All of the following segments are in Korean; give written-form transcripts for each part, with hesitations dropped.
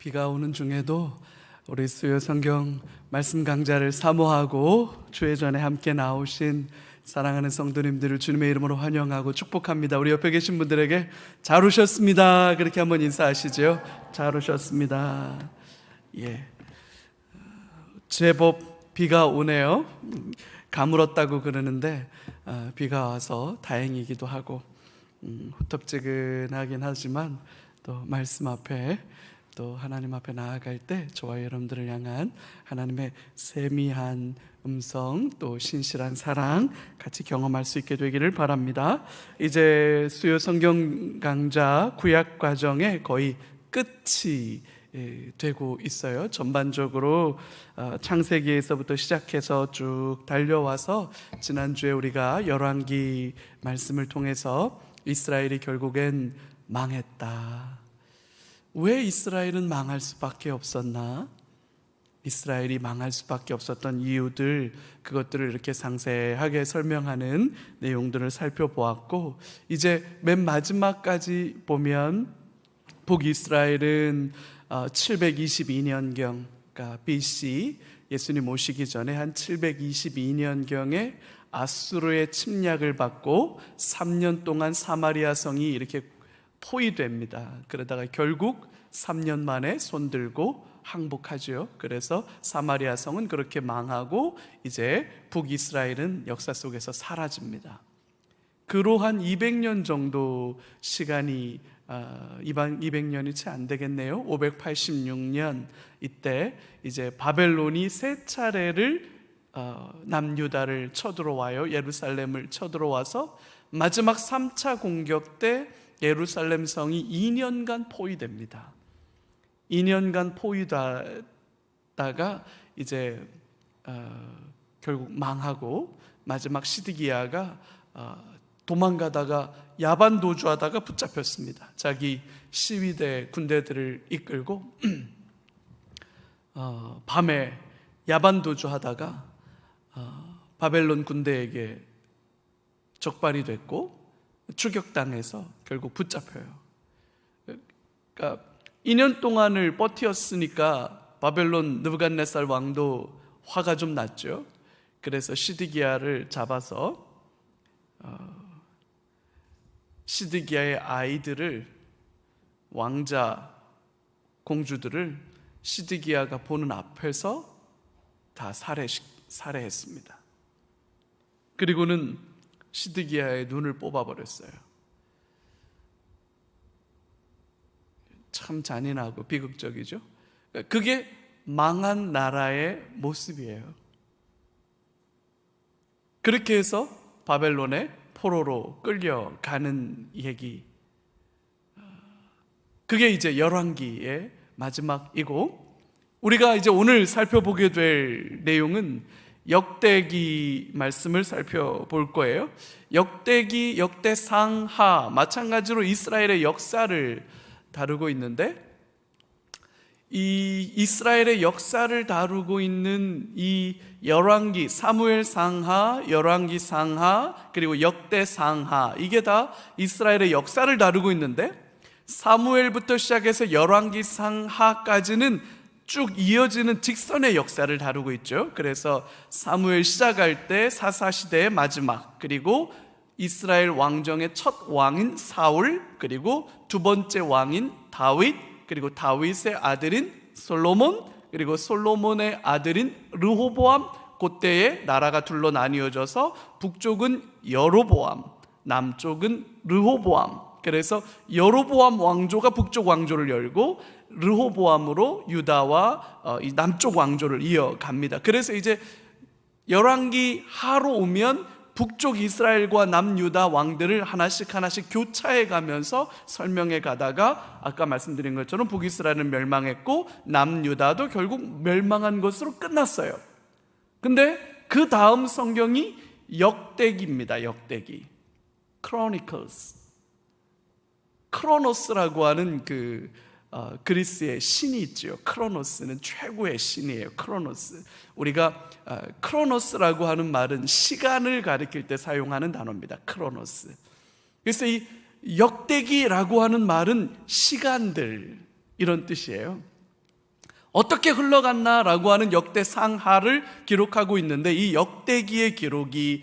비가 오는 중에도 우리 수요 성경 말씀 강좌를 사모하고 주의 전에 함께 나오신 사랑하는 성도님들을 주님의 이름으로 환영하고 축복합니다. 우리 옆에 계신 분들에게 잘 오셨습니다. 그렇게 한번 인사하시죠. 잘 오셨습니다. 제법 비가 오네요. 가물었다고 그러는데 비가 와서 다행이기도 하고 후텁지근하긴 하지만 또 말씀 앞에 또 하나님 앞에 나아갈 때 저와 여러분들을 향한 하나님의 세미한 음성 또 신실한 사랑 같이 경험할 수 있게 되기를 바랍니다. 이제 수요 성경 강좌 구약 과정의 거의 끝이 되고 있어요. 전반적으로 창세기에서부터 시작해서 쭉 달려와서 지난주에 우리가 열왕기 말씀을 통해서 이스라엘이 결국엔 망했다. 왜 이스라엘은 망할 수밖에 없었나? 이스라엘이 망할 수밖에 없었던 이유들, 그것들을 이렇게 상세하게 설명하는 내용들을 살펴보았고, 이제 맨 마지막까지 보면 북이스라엘은 722년경, 그러니까 BC, 예수님 오시기 전에 한 722년경에 아수르의 침략을 받고 3년 동안 사마리아 성이 이렇게 포위됩니다. 그러다가 결국 3년 만에 손들고 항복하죠. 그래서 사마리아 성은 그렇게 망하고 이제 북이스라엘은 역사 속에서 사라집니다. 그로 한 200년 정도 시간이 200년이 채 안 되겠네요. 586년 이때 이제 바벨론이 세 차례를 남유다를 쳐들어와요. 예루살렘을 쳐들어와서 마지막 3차 공격 때 예루살렘 성이 2년간 포위됩니다. 2년간 포위되다가 이제 결국 망하고 마지막 시드기야가 도망가다가 야반 도주하다가 붙잡혔습니다. 자기 시위대 군대들을 이끌고 밤에 야반 도주하다가 바벨론 군대에게 적발이 됐고 추격당해서 결국 붙잡혀요. 그러니까 2년 동안을 버텼으니까 바벨론 느부갓네살 왕도 화가 좀 났죠. 그래서 시드기야를 잡아서 시드기야의 아이들을, 왕자 공주들을 시드기야가 보는 앞에서 다 살해했습니다. 그리고는 시드기야의 눈을 뽑아버렸어요. 참 잔인하고 비극적이죠. 그게 망한 나라의 모습이에요. 그렇게 해서 바벨론의 포로로 끌려가는 얘기, 그게 이제 열왕기의 마지막이고, 우리가 이제 오늘 살펴보게 될 내용은 역대기 말씀을 살펴볼 거예요. 역대기, 역대상하, 마찬가지로 이스라엘의 역사를 다루고 있는데, 이 이스라엘의 역사를 다루고 있는 이 열왕기, 사무엘상하, 열왕기상하, 그리고 역대상하, 이게 다 이스라엘의 역사를 다루고 있는데, 사무엘부터 시작해서 열왕기상하까지는 쭉 이어지는 직선의 역사를 다루고 있죠. 그래서 사무엘 시작할 때 사사시대의 마지막, 그리고 이스라엘 왕정의 첫 왕인 사울, 그리고 두 번째 왕인 다윗, 그리고 다윗의 아들인 솔로몬, 그리고 솔로몬의 아들인 르호보암, 그때에 나라가 둘로 나뉘어져서 북쪽은 여로보암, 남쪽은 르호보암. 그래서 여로보암 왕조가 북쪽 왕조를 열고 르호보암으로 유다와 이 남쪽 왕조를 이어갑니다. 그래서 이제 열왕기 하로 오면 북쪽 이스라엘과 남유다 왕들을 하나씩 교차해 가면서 설명해 가다가 아까 말씀드린 것처럼 북이스라엘은 멸망했고 남유다도 결국 멸망한 것으로 끝났어요. 근데 그 다음 성경이 역대기입니다. 역대기, Chronicles. 크로노스라고 하는 그리스의 신이 있죠. 크로노스는 최고의 신이에요. 크로노스. 우리가 크로노스라고 하는 말은 시간을 가리킬 때 사용하는 단어입니다. 크로노스. 그래서 이 역대기라고 하는 말은 시간들, 이런 뜻이에요. 어떻게 흘러갔나라고 하는 역대상하를 기록하고 있는데, 이 역대기의 기록이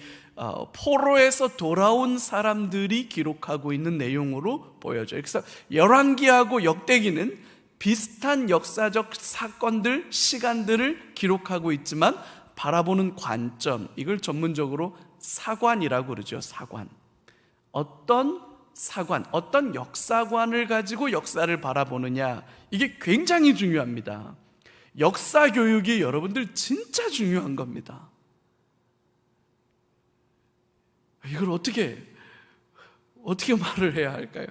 포로에서 돌아온 사람들이 기록하고 있는 내용으로 보여져요. 그래서 열왕기하고 역대기는 비슷한 역사적 사건들, 시간들을 기록하고 있지만 바라보는 관점, 이걸 전문적으로 사관이라고 그러죠. 사관. 어떤 역사관을 가지고 역사를 바라보느냐, 이게 굉장히 중요합니다. 역사 교육이 여러분들 진짜 중요한 겁니다. 이걸 어떻게 말을 해야 할까요?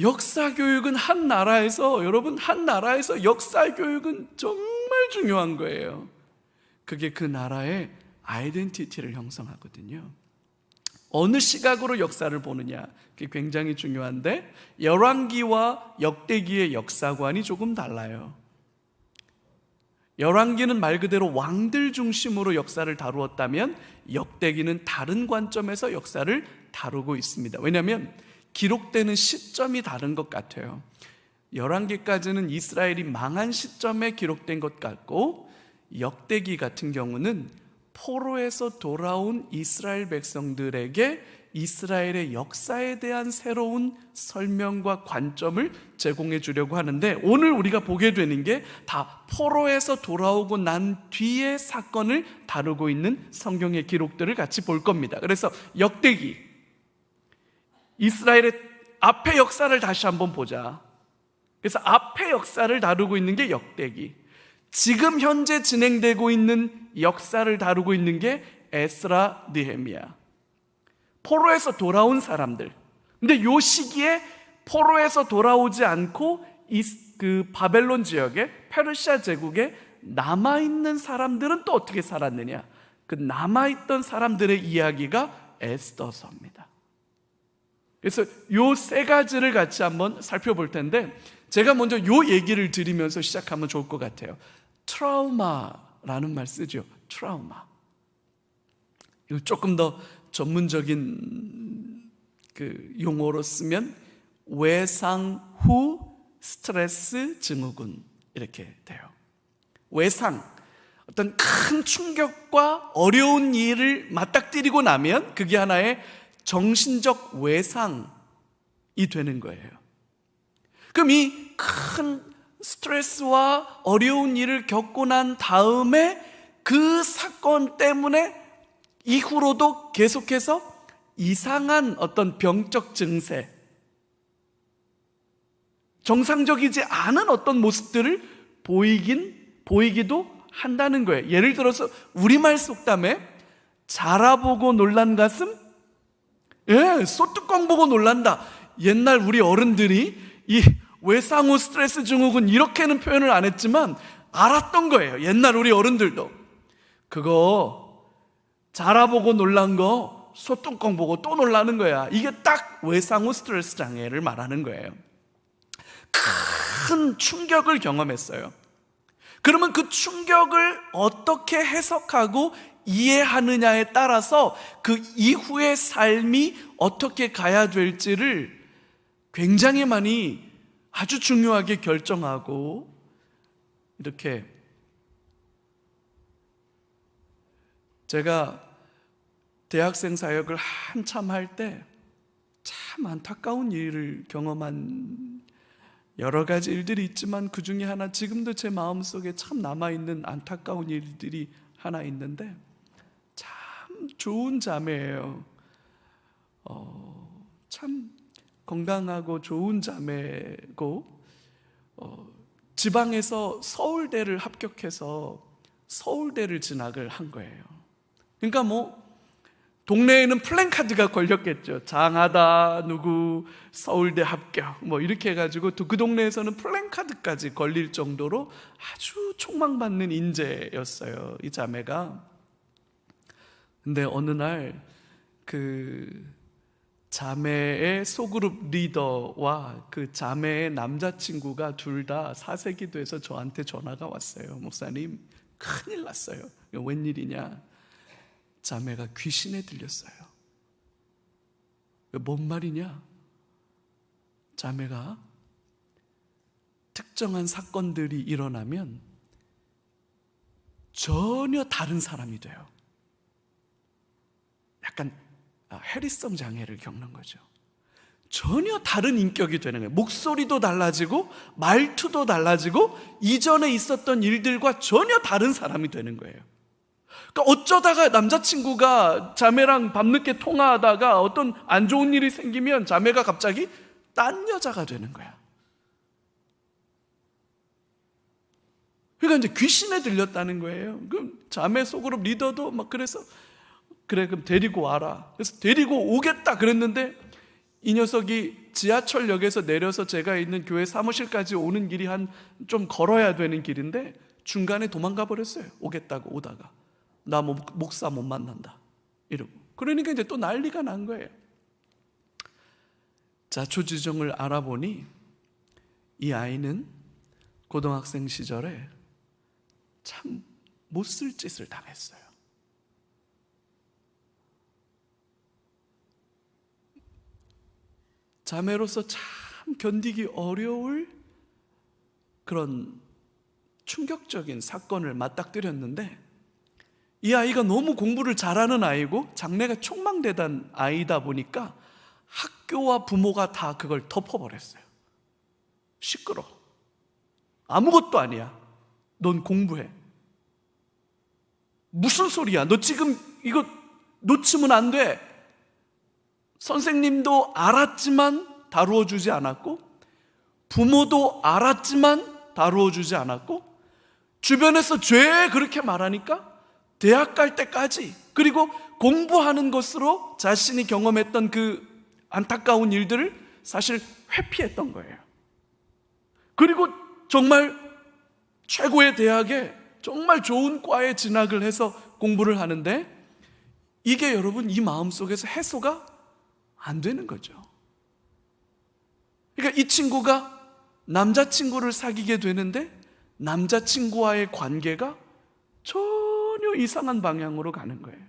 역사 교육은 한 나라에서 역사 교육은 정말 중요한 거예요. 그게 그 나라의 아이덴티티를 형성하거든요. 어느 시각으로 역사를 보느냐, 그게 굉장히 중요한데, 열왕기와 역대기의 역사관이 조금 달라요. 열왕기는 말 그대로 왕들 중심으로 역사를 다루었다면, 역대기는 다른 관점에서 역사를 다루고 있습니다. 왜냐하면 기록되는 시점이 다른 것 같아요. 열왕기까지는 이스라엘이 망한 시점에 기록된 것 같고, 역대기 같은 경우는 포로에서 돌아온 이스라엘 백성들에게 이스라엘의 역사에 대한 새로운 설명과 관점을 제공해 주려고 하는데, 오늘 우리가 보게 되는 게 다 포로에서 돌아오고 난 뒤의 사건을 다루고 있는 성경의 기록들을 같이 볼 겁니다. 그래서 역대기, 이스라엘의 앞의 역사를 다시 한번 보자. 그래서 앞의 역사를 다루고 있는 게 역대기, 지금 현재 진행되고 있는 역사를 다루고 있는 게 에스라, 느헤미야. 포로에서 돌아온 사람들. 근데 요 시기에 포로에서 돌아오지 않고 그 바벨론 지역에, 페르시아 제국에 남아있는 사람들은 또 어떻게 살았느냐, 그 남아있던 사람들의 이야기가 에스더서입니다. 그래서 요 세 가지를 같이 한번 살펴볼 텐데, 제가 먼저 요 얘기를 드리면서 시작하면 좋을 것 같아요. 트라우마라는 말 쓰죠. 트라우마. 이거 조금 더 전문적인 그 용어로 쓰면 외상 후 스트레스 증후군, 이렇게 돼요. 외상, 어떤 큰 충격과 어려운 일을 맞닥뜨리고 나면 그게 하나의 정신적 외상이 되는 거예요. 그럼 이 큰 스트레스와 어려운 일을 겪고 난 다음에 그 사건 때문에 이후로도 계속해서 이상한 어떤 병적 증세, 정상적이지 않은 어떤 모습들을 보이기도 한다는 거예요. 예를 들어서 우리말 속담에 자라보고 놀란 가슴, 소뚜껑 보고 놀란다. 옛날 우리 어른들이 이 외상후 스트레스 증후군 이렇게는 표현을 안 했지만 알았던 거예요. 옛날 우리 어른들도. 그거 자라보고 놀란 거 소뚜껑 보고 또 놀라는 거야. 이게 딱 외상후 스트레스 장애를 말하는 거예요. 큰 충격을 경험했어요. 그러면 그 충격을 어떻게 해석하고 이해하느냐에 따라서 그 이후의 삶이 어떻게 가야 될지를 굉장히 많이 아주 중요하게 결정하고, 이렇게 제가 대학생 사역을 한참 할 때 참 안타까운 일을 경험한 여러 가지 일들이 있지만, 그 중에 하나, 지금도 제 마음속에 참 남아있는 안타까운 일들이 하나 있는데, 참 좋은 자매예요. 참 건강하고 좋은 자매고, 지방에서 서울대를 합격해서 서울대를 진학을 한 거예요. 그러니까 동네에는 플랜카드가 걸렸겠죠. 장하다 누구 서울대 합격 이렇게 해가지고 또 그 동네에서는 플랜카드까지 걸릴 정도로 아주 촉망받는 인재였어요, 이 자매가. 근데 어느 날 그 자매의 소그룹 리더와 그 자매의 남자친구가 둘 다 사색이 돼서 저한테 전화가 왔어요. 목사님, 큰일 났어요. 웬일이냐? 자매가 귀신에 들렸어요. 뭔 말이냐? 자매가 특정한 사건들이 일어나면 전혀 다른 사람이 돼요. 약간 해리성 장애를 겪는 거죠. 전혀 다른 인격이 되는 거예요. 목소리도 달라지고 말투도 달라지고 이전에 있었던 일들과 전혀 다른 사람이 되는 거예요. 그러니까 어쩌다가 남자친구가 자매랑 밤늦게 통화하다가 어떤 안 좋은 일이 생기면 자매가 갑자기 딴 여자가 되는 거야. 그러니까 이제 귀신에 들렸다는 거예요. 그럼 자매 소그룹 리더도 막 그래서 그래 그럼 데리고 와라. 그래서 데리고 오겠다 그랬는데 이 녀석이 지하철역에서 내려서 제가 있는 교회 사무실까지 오는 길이 한 좀 걸어야 되는 길인데 중간에 도망가 버렸어요. 오겠다고 오다가 나 목사 못 만난다 이러고. 그러니까 이제 또 난리가 난 거예요. 자초지종을 알아보니 이 아이는 고등학생 시절에 참 못쓸 짓을 당했어요. 자매로서 참 견디기 어려울 그런 충격적인 사건을 맞닥뜨렸는데 이 아이가 너무 공부를 잘하는 아이고 장래가 촉망되던 아이다 보니까 학교와 부모가 다 그걸 덮어버렸어요. 시끄러. 아무것도 아니야. 넌 공부해. 무슨 소리야? 너 지금 이거 놓치면 안 돼. 선생님도 알았지만 다루어 주지 않았고 부모도 알았지만 다루어 주지 않았고 주변에서 죄 그렇게 말하니까 대학 갈 때까지 그리고 공부하는 것으로 자신이 경험했던 그 안타까운 일들을 사실 회피했던 거예요. 그리고 정말 최고의 대학에 정말 좋은 과에 진학을 해서 공부를 하는데 이게 여러분 이 마음속에서 해소가 안 되는 거죠. 그러니까 이 친구가 남자친구를 사귀게 되는데 남자친구와의 관계가 전혀 이상한 방향으로 가는 거예요.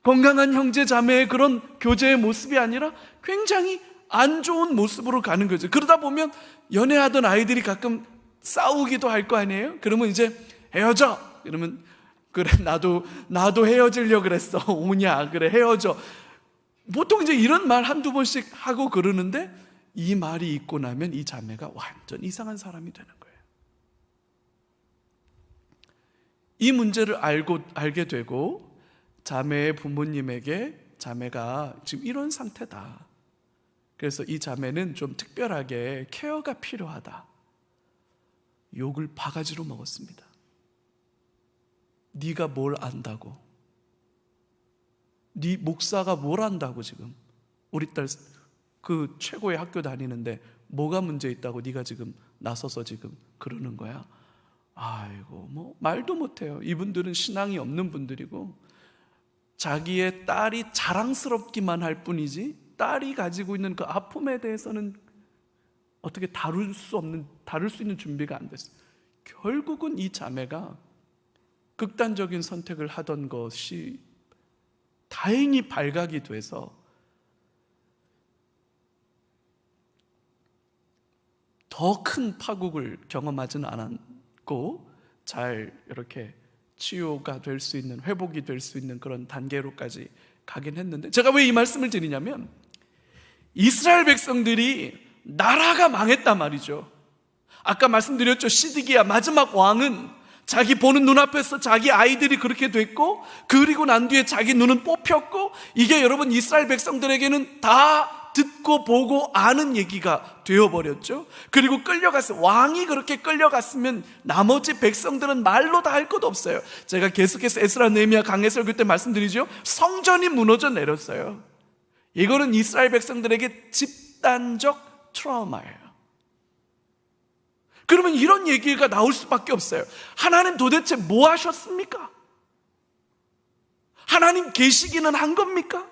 건강한 형제 자매의 그런 교제의 모습이 아니라 굉장히 안 좋은 모습으로 가는 거죠. 그러다 보면 연애하던 아이들이 가끔 싸우기도 할 거 아니에요? 그러면 이제 헤어져! 이러면 그래 나도 헤어지려고 그랬어. 오냐? 그래 헤어져. 보통 이제 이런 말 한두 번씩 하고 그러는데 이 말이 있고 나면 이 자매가 완전 이상한 사람이 되는 거예요. 이 문제를 알게 되고 자매의 부모님에게 자매가 지금 이런 상태다. 그래서 이 자매는 좀 특별하게 케어가 필요하다. 욕을 바가지로 먹었습니다. 네가 뭘 안다고? 네 목사가 뭘 안다고 지금? 우리 딸 그 최고의 학교 다니는데 뭐가 문제 있다고 네가 지금 나서서 지금 그러는 거야? 아이고 뭐 말도 못해요. 이분들은 신앙이 없는 분들이고 자기의 딸이 자랑스럽기만 할 뿐이지 딸이 가지고 있는 그 아픔에 대해서는 어떻게 다룰 수 있는 준비가 안 됐어요. 결국은 이 자매가 극단적인 선택을 하던 것이 다행히 발각이 돼서 더 큰 파국을 경험하지는 않았고 잘 이렇게 치유가 될 수 있는, 회복이 될 수 있는 그런 단계로까지 가긴 했는데, 제가 왜 이 말씀을 드리냐면 이스라엘 백성들이 나라가 망했단 말이죠. 아까 말씀드렸죠. 시드기야 마지막 왕은 자기 보는 눈앞에서 자기 아이들이 그렇게 됐고, 그리고 난 뒤에 자기 눈은 뽑혔고, 이게 여러분 이스라엘 백성들에게는 다 듣고 보고 아는 얘기가 되어버렸죠. 그리고 끌려갔어요. 왕이 그렇게 끌려갔으면 나머지 백성들은 말로 다 할 것 없어요. 제가 계속해서 에스라 느헤미야 강해설교 때 말씀드리죠. 성전이 무너져 내렸어요. 이거는 이스라엘 백성들에게 집단적 트라우마예요. 그러면 이런 얘기가 나올 수밖에 없어요. 하나님 도대체 뭐 하셨습니까? 하나님 계시기는 한 겁니까?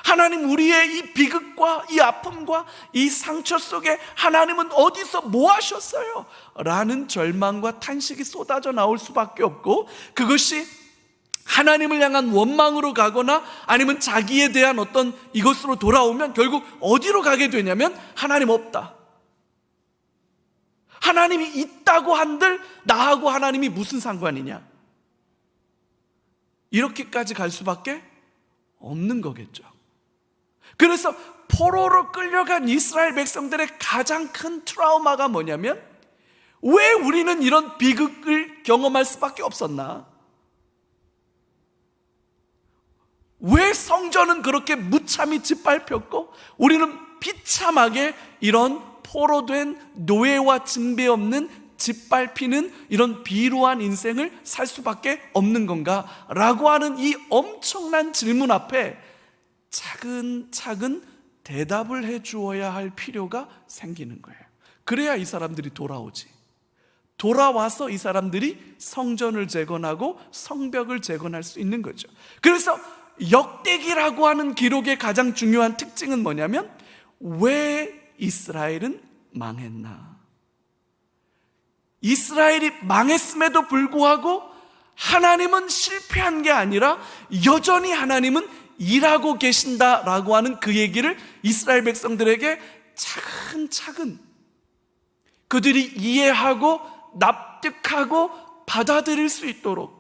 하나님 우리의 이 비극과 이 아픔과 이 상처 속에 하나님은 어디서 뭐 하셨어요? 라는 절망과 탄식이 쏟아져 나올 수밖에 없고, 그것이 하나님을 향한 원망으로 가거나 아니면 자기에 대한 어떤 이것으로 돌아오면 결국 어디로 가게 되냐면 하나님 없다, 하나님이 있다고 한들 나하고 하나님이 무슨 상관이냐, 이렇게까지 갈 수밖에 없는 거겠죠. 그래서 포로로 끌려간 이스라엘 백성들의 가장 큰 트라우마가 뭐냐면, 왜 우리는 이런 비극을 경험할 수밖에 없었나? 왜 성전은 그렇게 무참히 짓밟혔고 우리는 비참하게 이런 포로된 노예와 징배 없는 짓밟히는 이런 비루한 인생을 살 수밖에 없는 건가? 라고 하는 이 엄청난 질문 앞에 차근차근 대답을 해 주어야 할 필요가 생기는 거예요. 그래야 이 사람들이 돌아오지. 돌아와서 이 사람들이 성전을 재건하고 성벽을 재건할 수 있는 거죠. 그래서 역대기라고 하는 기록의 가장 중요한 특징은 뭐냐면, 왜 이스라엘은 망했나? 이스라엘이 망했음에도 불구하고 하나님은 실패한 게 아니라 여전히 하나님은 일하고 계신다라고 하는 그 얘기를 이스라엘 백성들에게 차근차근 그들이 이해하고 납득하고 받아들일 수 있도록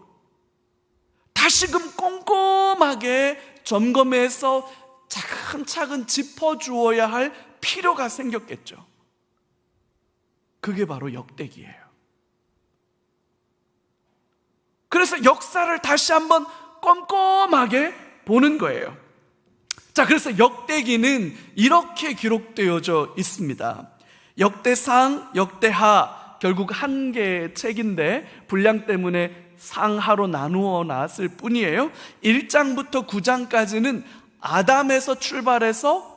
다시금 꼼꼼하게 점검해서 차근차근 짚어주어야 할 필요가 생겼겠죠. 그게 바로 역대기예요. 그래서 역사를 다시 한번 꼼꼼하게 보는 거예요. 자, 그래서 역대기는 이렇게 기록되어져 있습니다. 역대상, 역대하, 결국 한 개의 책인데 분량 때문에 상하로 나누어 놨을 뿐이에요. 1장부터 9장까지는 아담에서 출발해서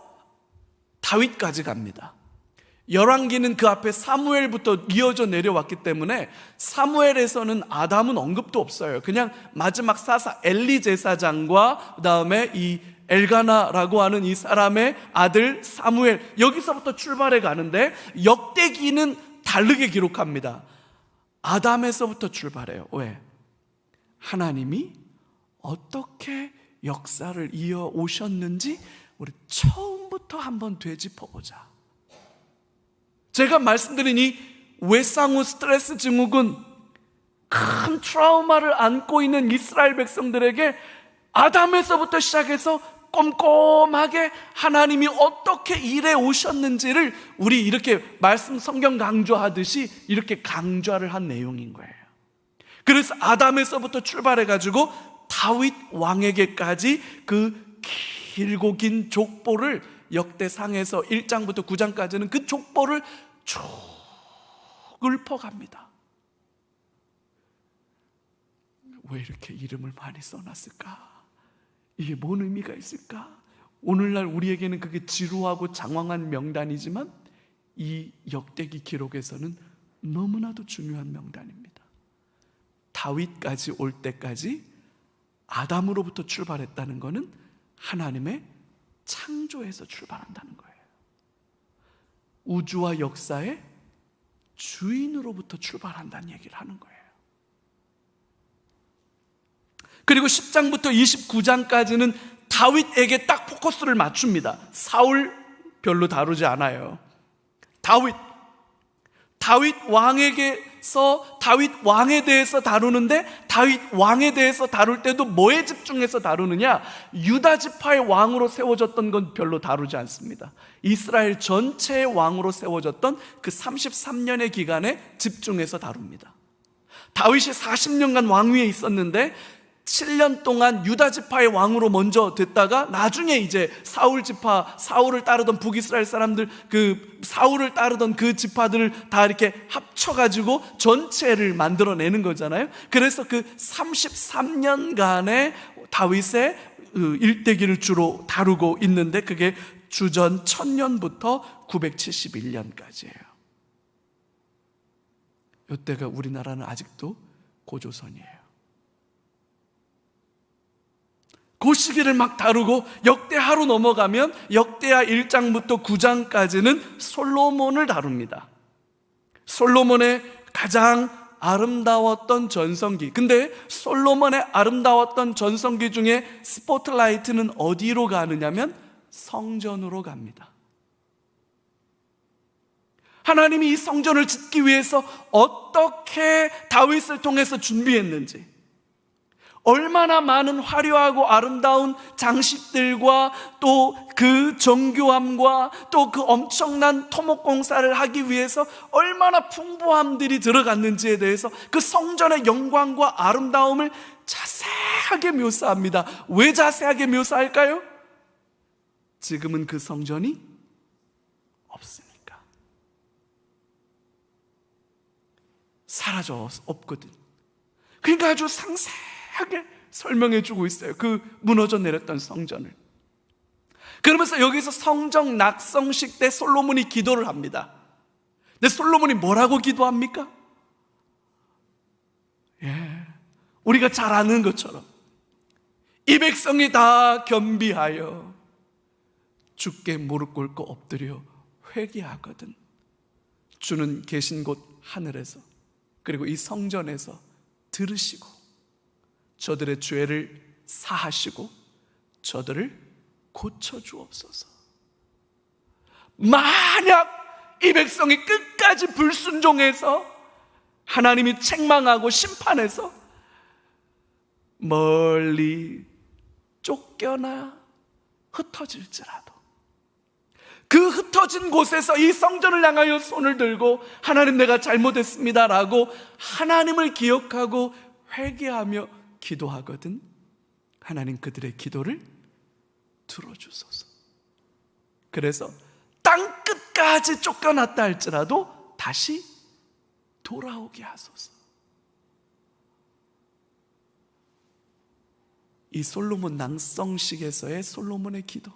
다윗까지 갑니다. 열왕기는 그 앞에 사무엘부터 이어져 내려왔기 때문에 사무엘에서는 아담은 언급도 없어요. 그냥 마지막 사사 엘리 제사장과 그 다음에 이 엘가나라고 하는 이 사람의 아들 사무엘, 여기서부터 출발해 가는데 역대기는 다르게 기록합니다. 아담에서부터 출발해요. 왜? 하나님이 어떻게 역사를 이어 오셨는지 우리 처음부터 한번 되짚어보자. 제가 말씀드린 이 외상후 스트레스 증후군, 큰 트라우마를 안고 있는 이스라엘 백성들에게 아담에서부터 시작해서 꼼꼼하게 하나님이 어떻게 일해 오셨는지를 우리 이렇게 말씀 성경 강조하듯이 이렇게 강조를 한 내용인 거예요. 그래서 아담에서부터 출발해가지고 다윗 왕에게까지 그 길고 긴 족보를 역대상에서 1장부터 9장까지는 그 족보를 쭉 읊어갑니다. 왜 이렇게 이름을 많이 써놨을까? 이게 뭔 의미가 있을까? 오늘날 우리에게는 그게 지루하고 장황한 명단이지만 이 역대기 기록에서는 너무나도 중요한 명단입니다. 다윗까지 올 때까지 아담으로부터 출발했다는 것은 하나님의 창조에서 출발한다는 거예요. 우주와 역사의 주인으로부터 출발한다는 얘기를 하는 거예요. 그리고 10장부터 29장까지는 다윗에게 딱 포커스를 맞춥니다. 사울 별로 다루지 않아요. 다윗 왕에게서 다윗 왕에 대해서 다루는데, 다윗 왕에 대해서 다룰 때도 뭐에 집중해서 다루느냐? 유다 지파의 왕으로 세워졌던 건 별로 다루지 않습니다. 이스라엘 전체의 왕으로 세워졌던 그 33년의 기간에 집중해서 다룹니다. 다윗이 40년간 왕위에 있었는데 7년 동안 유다 지파의 왕으로 먼저 됐다가 나중에 이제 사울 지파, 사울을 따르던 북이스라엘 사람들, 그 사울을 따르던 그 지파들을 다 이렇게 합쳐가지고 전체를 만들어내는 거잖아요. 그래서 그 33년간의 다윗의 일대기를 주로 다루고 있는데 그게 주전 1000년부터 971년까지예요. 이때가 우리나라는 아직도 고조선이에요. 그 시기를 막 다루고 역대하로 넘어가면 역대하 1장부터 9장까지는 솔로몬을 다룹니다. 솔로몬의 가장 아름다웠던 전성기. 근데 솔로몬의 아름다웠던 전성기 중에 스포트라이트는 어디로 가느냐면 성전으로 갑니다. 하나님이 이 성전을 짓기 위해서 어떻게 다윗을 통해서 준비했는지, 얼마나 많은 화려하고 아름다운 장식들과 또 그 정교함과 또 그 엄청난 토목공사를 하기 위해서 얼마나 풍부함들이 들어갔는지에 대해서 그 성전의 영광과 아름다움을 자세하게 묘사합니다. 왜 자세하게 묘사할까요? 지금은 그 성전이 없으니까. 사라져 없거든. 그러니까 아주 상세하게 설명해 주고 있어요. 그 무너져 내렸던 성전을. 그러면서 여기서 성전 낙성식 때 솔로몬이 기도를 합니다. 근데 솔로몬이 뭐라고 기도합니까? 우리가 잘 아는 것처럼 이 백성이 다 겸비하여 주께 무릎 꿇고 엎드려 회개하거든. 주는 계신 곳 하늘에서, 그리고 이 성전에서 들으시고 저들의 죄를 사하시고 저들을 고쳐주옵소서. 만약 이 백성이 끝까지 불순종해서 하나님이 책망하고 심판해서 멀리 쫓겨나 흩어질지라도 그 흩어진 곳에서 이 성전을 향하여 손을 들고 하나님, 내가 잘못했습니다라고 하나님을 기억하고 회개하며 기도하거든, 하나님 그들의 기도를 들어주소서. 그래서 땅 끝까지 쫓겨났다 할지라도 다시 돌아오게 하소서. 이 솔로몬 낭성식에서의 솔로몬의 기도,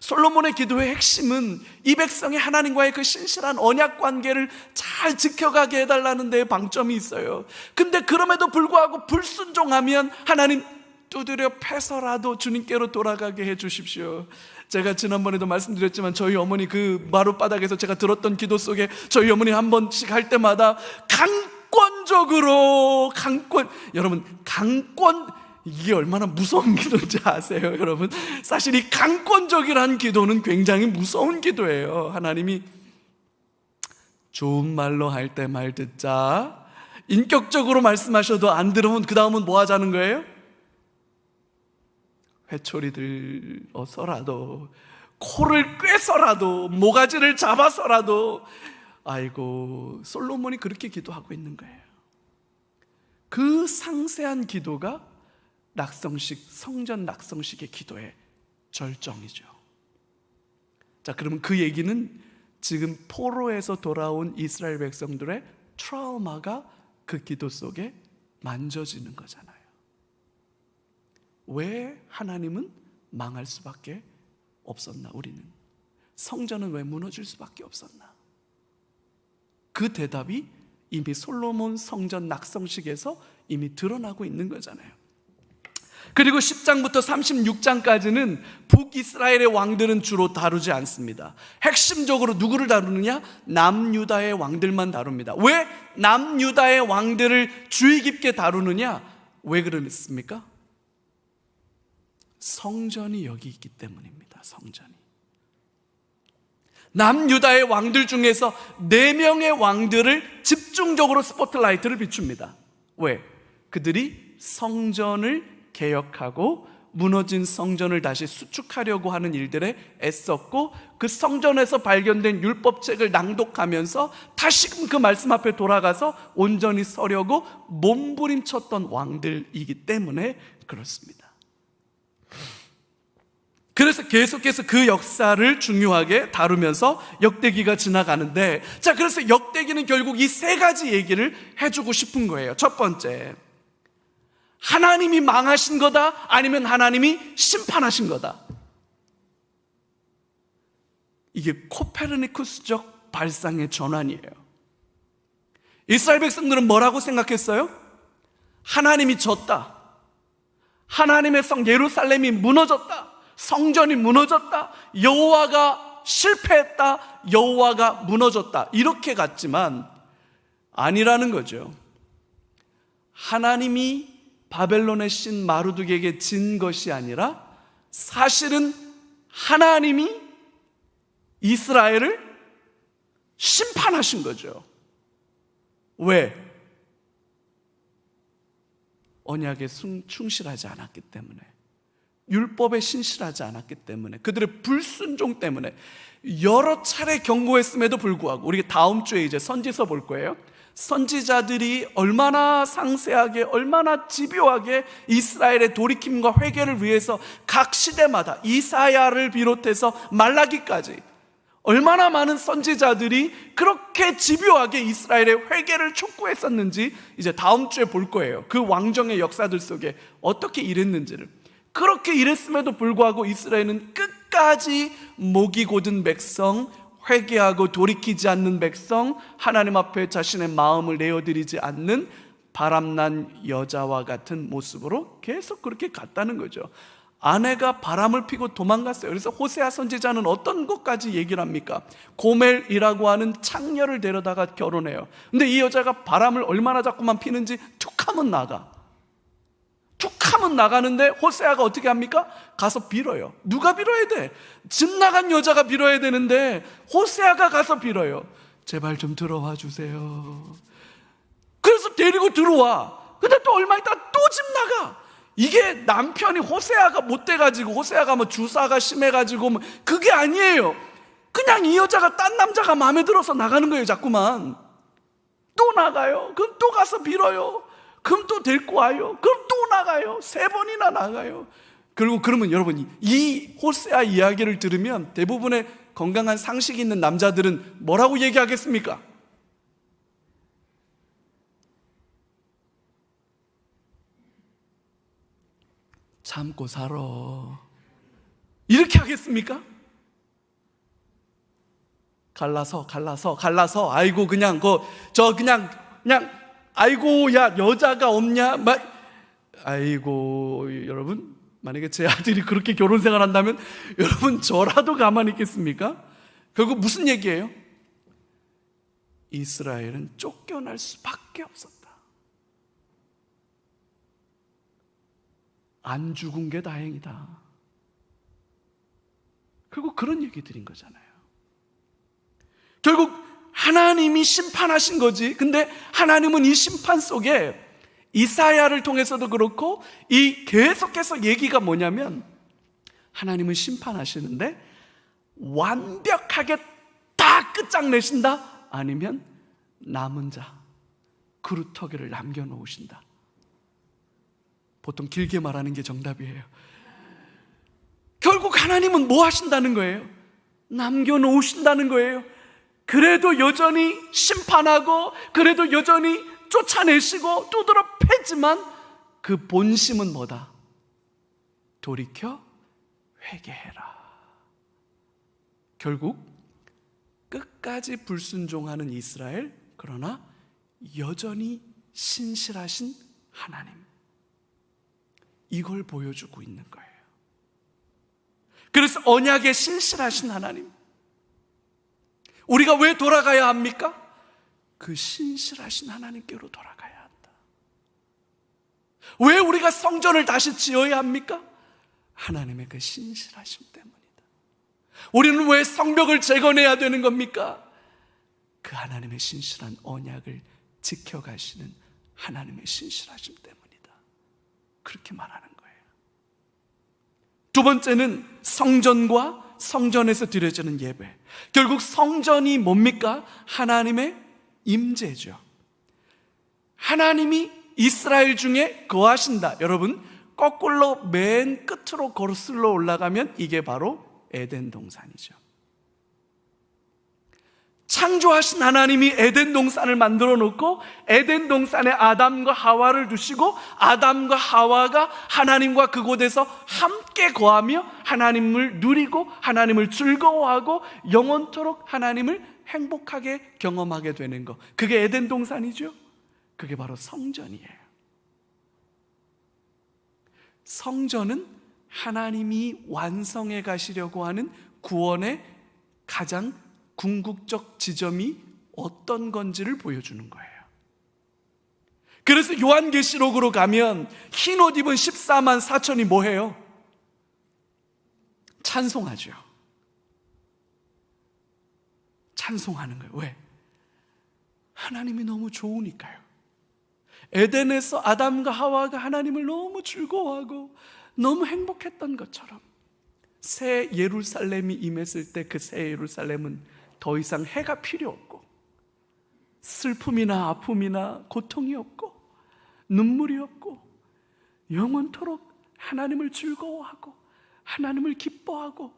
솔로몬의 기도의 핵심은 이 백성이 하나님과의 그 신실한 언약 관계를 잘 지켜가게 해달라는 데에 방점이 있어요. 근데 그럼에도 불구하고 불순종하면 하나님 두드려 패서라도 주님께로 돌아가게 해주십시오. 제가 지난번에도 말씀드렸지만 저희 어머니 그 마룻바닥에서 제가 들었던 기도 속에 저희 어머니 한 번씩 할 때마다 강권적으로 여러분, 강권, 이게 얼마나 무서운 기도인지 아세요? 여러분, 사실 이 강권적이라는 기도는 굉장히 무서운 기도예요. 하나님이 좋은 말로 할 때 말 듣자, 인격적으로 말씀하셔도 안 들으면 그 다음은 뭐 하자는 거예요? 회초리 들어서라도, 코를 꿰서라도, 모가지를 잡아서라도. 아이고, 솔로몬이 그렇게 기도하고 있는 거예요. 그 상세한 기도가 낙성식, 성전 낙성식의 기도의 절정이죠. 자, 그러면 그 얘기는 지금 포로에서 돌아온 이스라엘 백성들의 트라우마가 그 기도 속에 만져지는 거잖아요. 왜 하나님은 망할 수밖에 없었나? 우리는 성전은 왜 무너질 수밖에 없었나? 그 대답이 이미 솔로몬 성전 낙성식에서 이미 드러나고 있는 거잖아요. 그리고 10장부터 36장까지는 북이스라엘의 왕들은 주로 다루지 않습니다. 핵심적으로 누구를 다루느냐? 남유다의 왕들만 다룹니다. 왜 남유다의 왕들을 주의 깊게 다루느냐? 왜 그랬습니까? 성전이 여기 있기 때문입니다. 성전이. 남유다의 왕들 중에서 4명의 왕들을 집중적으로 스포트라이트를 비춥니다. 왜? 그들이 성전을 개혁하고 무너진 성전을 다시 수축하려고 하는 일들에 애썼고, 그 성전에서 발견된 율법책을 낭독하면서 다시금 그 말씀 앞에 돌아가서 온전히 서려고 몸부림쳤던 왕들이기 때문에 그렇습니다. 그래서 계속해서 그 역사를 중요하게 다루면서 역대기가 지나가는데, 자, 그래서 역대기는 결국 이 3가지 얘기를 해주고 싶은 거예요. 첫 번째, 하나님이 망하신 거다, 아니면 하나님이 심판하신 거다. 이게 코페르니쿠스적 발상의 전환이에요. 이스라엘 백성들은 뭐라고 생각했어요? 하나님이 졌다, 하나님의 성 예루살렘이 무너졌다, 성전이 무너졌다, 여호와가 실패했다, 여호와가 무너졌다, 이렇게 갔지만 아니라는 거죠. 하나님이 바벨론의 신 마르둑에게 진 것이 아니라 사실은 하나님이 이스라엘을 심판하신 거죠. 왜? 언약에 충실하지 않았기 때문에, 율법에 신실하지 않았기 때문에, 그들의 불순종 때문에 여러 차례 경고했음에도 불구하고, 우리가 다음 주에 이제 선지서 볼 거예요. 선지자들이 얼마나 상세하게, 얼마나 집요하게 이스라엘의 돌이킴과 회개를 위해서 각 시대마다 이사야를 비롯해서 말라기까지 얼마나 많은 선지자들이 그렇게 집요하게 이스라엘의 회개를 촉구했었는지 이제 다음 주에 볼 거예요. 그 왕정의 역사들 속에 어떻게 일했는지를. 그렇게 일했음에도 불구하고 이스라엘은 끝까지 목이 곧은 백성, 회개하고 돌이키지 않는 백성, 하나님 앞에 자신의 마음을 내어드리지 않는 바람난 여자와 같은 모습으로 계속 그렇게 갔다는 거죠. 아내가 바람을 피고 도망갔어요. 그래서 호세아 선지자는 어떤 것까지 얘기를 합니까? 고멜이라고 하는 창녀를 데려다가 결혼해요. 근데 이 여자가 바람을 얼마나 자꾸만 피는지 툭하면 나가는데 호세아가 어떻게 합니까? 가서 빌어요. 누가 빌어야 돼? 집 나간 여자가 빌어야 되는데 호세아가 가서 빌어요. 제발 좀 들어와 주세요. 그래서 데리고 들어와. 근데 또 얼마 있다가 또 집 나가. 이게 남편이 호세아가 못돼가지고, 호세아가 뭐 주사가 심해가지고 뭐 그게 아니에요. 그냥 이 여자가 딴 남자가 마음에 들어서 나가는 거예요. 자꾸만 또 나가요. 그럼 또 가서 빌어요. 그럼 또 데리고 와요. 그럼 또 나가요. 3번이나 나가요. 그리고 그러면 여러분, 이 호세아 이야기를 들으면 대부분의 건강한 상식 있는 남자들은 뭐라고 얘기하겠습니까? 참고 살아, 이렇게 하겠습니까? 갈라서 아이고 그냥 아이고 야 여자가 없냐 아이고. 여러분, 만약에 제 아들이 그렇게 결혼 생활한다면 여러분 저라도 가만히 있겠습니까? 결국 무슨 얘기예요? 이스라엘은 쫓겨날 수밖에 없었다. 안 죽은 게 다행이다. 결국 그런 얘기 드린 거잖아요. 결국 하나님이 심판하신 거지. 근데 하나님은 이 심판 속에 이사야를 통해서도 그렇고 이 계속해서 얘기가 뭐냐면, 하나님은 심판하시는데 완벽하게 다 끝장내신다? 아니면 남은 자, 그루터기를 남겨놓으신다. 보통 길게 말하는 게 정답이에요. 결국 하나님은 뭐 하신다는 거예요? 남겨놓으신다는 거예요. 그래도 여전히 심판하고, 그래도 여전히 쫓아내시고 두드러 패지만 그 본심은 뭐다? 돌이켜 회개해라. 결국 끝까지 불순종하는 이스라엘, 그러나 여전히 신실하신 하나님, 이걸 보여주고 있는 거예요. 그래서 언약에 신실하신 하나님, 우리가 왜 돌아가야 합니까? 그 신실하신 하나님께로 돌아가야 한다. 왜 우리가 성전을 다시 지어야 합니까? 하나님의 그 신실하심 때문이다. 우리는 왜 성벽을 재건해야 되는 겁니까? 그 하나님의 신실한 언약을 지켜가시는 하나님의 신실하심 때문이다. 그렇게 말하는 거예요. 두 번째는 성전과 성전에서 드려지는 예배. 결국 성전이 뭡니까? 하나님의 임재죠. 하나님이 이스라엘 중에 거하신다. 여러분, 거꾸로 맨 끝으로 거슬러 올라가면 이게 바로 에덴 동산이죠. 창조하신 하나님이 에덴 동산을 만들어 놓고 에덴 동산에 아담과 하와를 두시고 아담과 하와가 하나님과 그곳에서 함께 거하며 하나님을 누리고 하나님을 즐거워하고 영원토록 하나님을 행복하게 경험하게 되는 것, 그게 에덴 동산이죠. 그게 바로 성전이에요. 성전은 하나님이 완성해 가시려고 하는 구원의 가장 궁극적 지점이 어떤 건지를 보여주는 거예요. 그래서 요한계시록으로 가면 흰 옷 입은 14만 4천이 뭐 해요? 찬송하죠. 찬송하는 거예요. 왜? 하나님이 너무 좋으니까요. 에덴에서 아담과 하와가 하나님을 너무 즐거워하고 너무 행복했던 것처럼 새 예루살렘이 임했을 때 그 새 예루살렘은 더 이상 해가 필요 없고 슬픔이나 아픔이나 고통이 없고 눈물이 없고 영원토록 하나님을 즐거워하고 하나님을 기뻐하고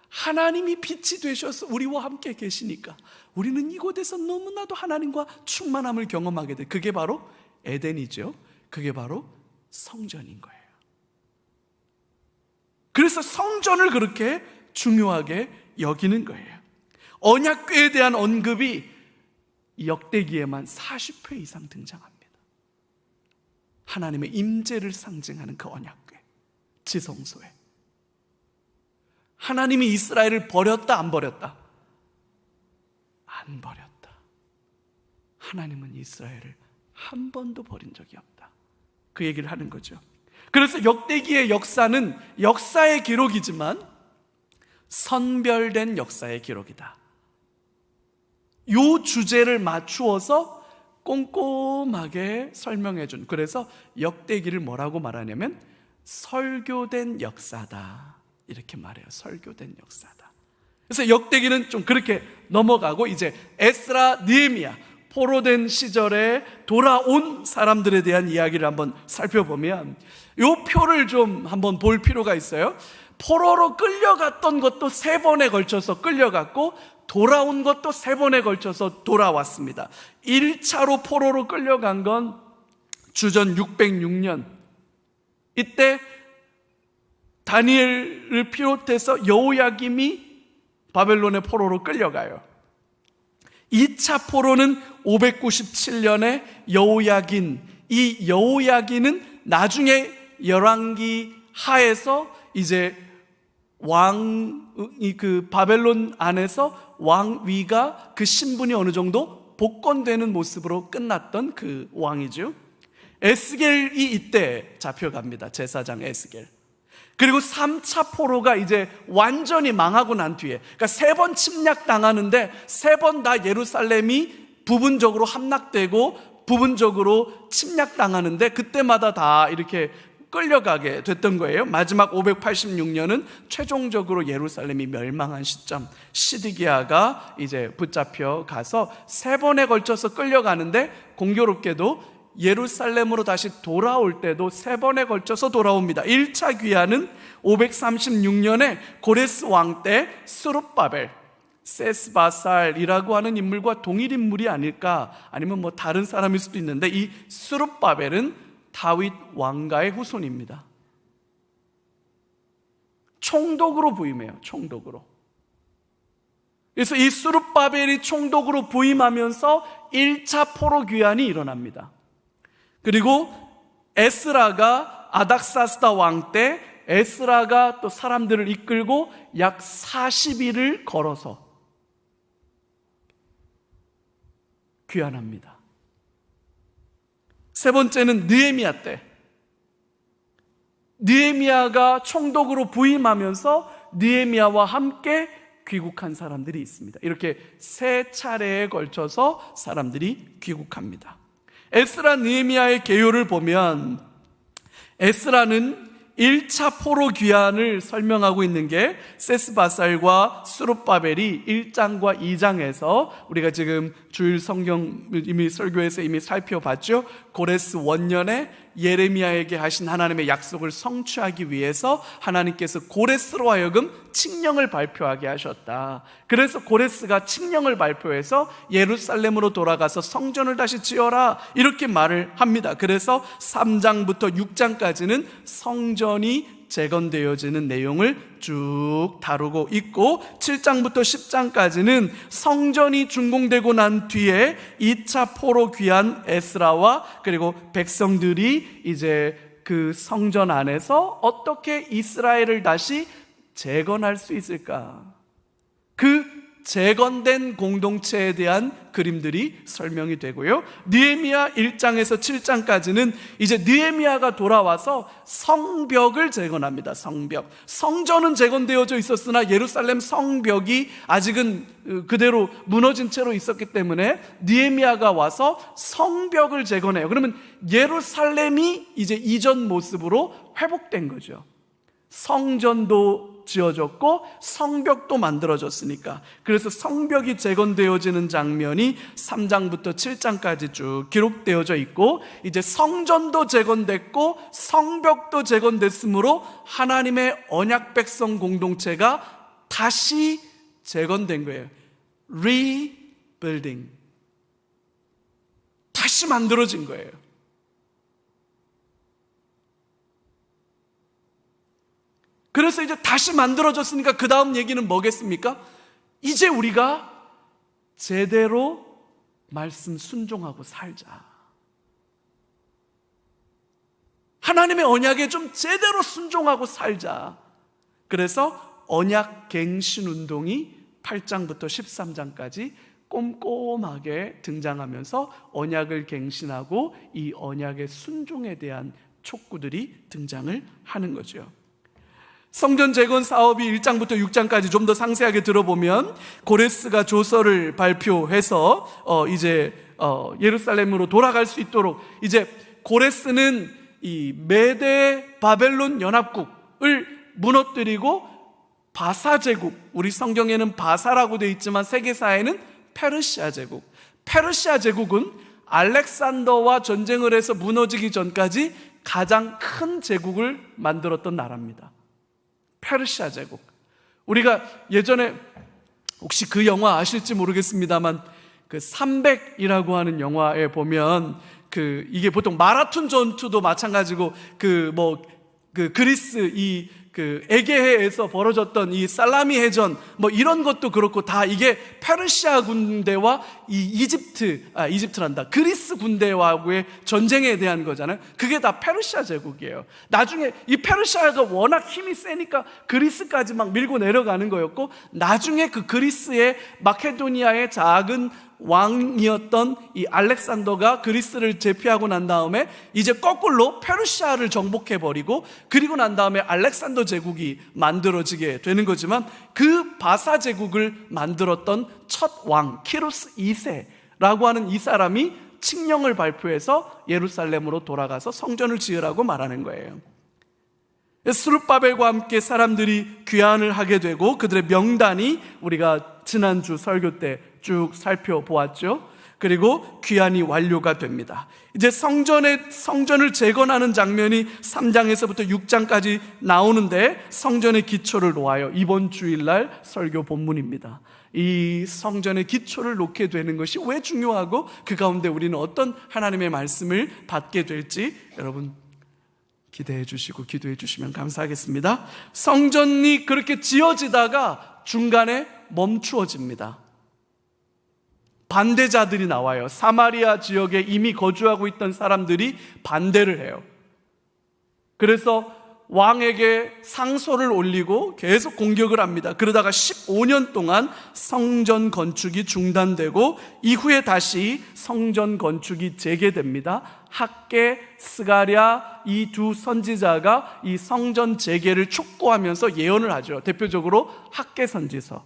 하나님이 빛이 되셔서 우리와 함께 계시니까 우리는 이곳에서 너무나도 하나님과 충만함을 경험하게 돼. 그게 바로 에덴이죠. 그게 바로 성전인 거예요. 그래서 성전을 그렇게 중요하게 여기는 거예요. 언약궤에 대한 언급이 역대기에만 40회 이상 등장합니다. 하나님의 임재를 상징하는 그 언약궤, 지성소에. 하나님이 이스라엘을 버렸다 안 버렸다? 안 버렸다. 하나님은 이스라엘을 한 번도 버린 적이 없다. 그 얘기를 하는 거죠. 그래서 역대기의 역사는 역사의 기록이지만 선별된 역사의 기록이다. 요 주제를 맞추어서 꼼꼼하게 설명해 준, 그래서 역대기를 뭐라고 말하냐면 설교된 역사다 이렇게 말해요. 설교된 역사다. 그래서 역대기는 좀 그렇게 넘어가고 이제 에스라, 느헤미야, 포로된 시절에 돌아온 사람들에 대한 이야기를 한번 살펴보면 요 표를 좀 한번 볼 필요가 있어요. 포로로 끌려갔던 것도 3번에 걸쳐서 끌려갔고 돌아온 것도 3번에 걸쳐서 돌아왔습니다. 1차로 포로로 끌려간 건 주전 606년, 이때 다니엘을 비롯해서 여호야김이 바벨론의 포로로 끌려가요. 2차 포로는 597년에 여호야긴, 이 여호야긴은 나중에 열왕기 하에서 이제 그 바벨론 안에서 왕위가 그 신분이 어느 정도 복권되는 모습으로 끝났던 그 왕이죠. 에스겔이 이때 잡혀갑니다. 제사장 에스겔. 그리고 3차 포로가 이제 완전히 망하고 난 뒤에, 그러니까 3번 침략당하는데 3번 다 예루살렘이 부분적으로 함락되고 부분적으로 침략당하는데 그때마다 다 이렇게 끌려가게 됐던 거예요. 마지막 586년은 최종적으로 예루살렘이 멸망한 시점, 시드기야가 이제 붙잡혀 가서 3번에 걸쳐서 끌려가는데 공교롭게도 예루살렘으로 다시 돌아올 때도 3번에 걸쳐서 돌아옵니다. 1차 귀환은 536년에 고레스 왕 때 스룹바벨, 세스바살이라고 하는 인물과 동일 인물이 아닐까, 아니면 뭐 다른 사람일 수도 있는데 이 스룹바벨은 다윗 왕가의 후손입니다. 총독으로 부임해요. 총독으로. 그래서 이 스룹바벨이 총독으로 부임하면서 1차 포로 귀환이 일어납니다. 그리고 에스라가 아닥사스다 왕 때 에스라가 또 사람들을 이끌고 약 40일을 걸어서 귀환합니다. 3번째는 느헤미야 때, 느헤미야가 총독으로 부임하면서 느헤미야와 함께 귀국한 사람들이 있습니다. 이렇게 3차례에 걸쳐서 사람들이 귀국합니다. 에스라, 느헤미야의 계요를 보면 에스라는 1차 포로 귀환을 설명하고 있는 게 세스바살과 스룹바벨이 1장과 2장에서 우리가 지금 주일 성경을 이미 설교에서 이미 살펴봤죠. 고레스 원년에 예레미야에게 하신 하나님의 약속을 성취하기 위해서 하나님께서 고레스로 하여금 칙령을 발표하게 하셨다. 그래서 고레스가 칙령을 발표해서 예루살렘으로 돌아가서 성전을 다시 지어라 이렇게 말을 합니다. 그래서 3장부터 6장까지는 성전이 재건되어지는 내용을 쭉 다루고 있고 7장부터 10장까지는 성전이 준공되고 난 뒤에 2차 포로 귀한 에스라와 그리고 백성들이 이제 그 성전 안에서 어떻게 이스라엘을 다시 재건할 수 있을까, 그 재건된 공동체에 대한 그림들이 설명이 되고요. 느헤미야 1장에서 7장까지는 이제 느헤미야가 돌아와서 성벽을 재건합니다. 성전은 재건되어져 있었으나 예루살렘 성벽이 아직은 그대로 무너진 채로 있었기 때문에 느헤미야가 와서 성벽을 재건해요. 그러면 예루살렘이 이제 이전 모습으로 회복된 거죠. 성전도 지어졌고 성벽도 만들어졌으니까. 그래서 성벽이 재건되어지는 장면이 3장부터 7장까지 쭉 기록되어져 있고, 이제 성전도 재건됐고 성벽도 재건됐으므로 하나님의 언약 백성 공동체가 다시 재건된 거예요. Rebuilding. 다시 만들어진 거예요. 그래서 이제 다시 만들어졌으니까 그 다음 얘기는 뭐겠습니까? 이제 우리가 제대로 말씀 순종하고 살자. 하나님의 언약에 좀 제대로 순종하고 살자. 그래서 언약 갱신 운동이 8장부터 13장까지 꼼꼼하게 등장하면서 언약을 갱신하고 이 언약의 순종에 대한 촉구들이 등장을 하는 거죠. 성전 재건 사업이 1장부터 6장까지 좀 더 상세하게 들어보면 고레스가 조서를 발표해서 이제 예루살렘으로 돌아갈 수 있도록, 이제 고레스는 이 메대 바벨론 연합국을 무너뜨리고 바사 제국, 우리 성경에는 바사라고 되어 있지만 세계사에는 페르시아 제국, 페르시아 제국은 알렉산더와 전쟁을 해서 무너지기 전까지 가장 큰 제국을 만들었던 나라입니다. 페르시아 제국. 우리가 예전에 혹시 그 영화 아실지 모르겠습니다만 그 300이라고 하는 영화에 보면 이게 보통 마라톤 전투도 마찬가지고 그리스 에게해에서 벌어졌던 이 살라미 해전 이런 것도 그렇고 다 이게 페르시아 군대와 그리스 군대와의 전쟁에 대한 거잖아요. 그게 다 페르시아 제국이에요. 나중에 이 페르시아가 워낙 힘이 세니까 그리스까지 막 밀고 내려가는 거였고, 나중에 그 그리스의 마케도니아의 작은 왕이었던 이 알렉산더가 그리스를 제패하고 난 다음에 이제 거꾸로 페르시아를 정복해버리고, 그리고 난 다음에 알렉산더 제국이 만들어지게 되는 거지만, 그 바사 제국을 만들었던 첫 왕 키루스 2세라고 하는 이 사람이 칙령을 발표해서 예루살렘으로 돌아가서 성전을 지으라고 말하는 거예요. 스룹바벨과 함께 사람들이 귀환을 하게 되고, 그들의 명단이 우리가 지난주 설교 때 쭉 살펴보았죠. 그리고 귀환이 완료가 됩니다. 이제 성전을 재건하는 장면이 3장에서부터 6장까지 나오는데, 성전의 기초를 놓아요. 이번 주일날 설교 본문입니다. 이 성전의 기초를 놓게 되는 것이 왜 중요하고, 그 가운데 우리는 어떤 하나님의 말씀을 받게 될지 여러분 기대해 주시고 기도해 주시면 감사하겠습니다. 성전이 그렇게 지어지다가 중간에 멈추어집니다. 반대자들이 나와요. 사마리아 지역에 이미 거주하고 있던 사람들이 반대를 해요. 그래서 왕에게 상소를 올리고 계속 공격을 합니다. 그러다가 15년 동안 성전 건축이 중단되고, 이후에 다시 성전 건축이 재개됩니다. 학개, 스가랴 이 두 선지자가 이 성전 재개를 촉구하면서 예언을 하죠. 대표적으로 학개 선지서,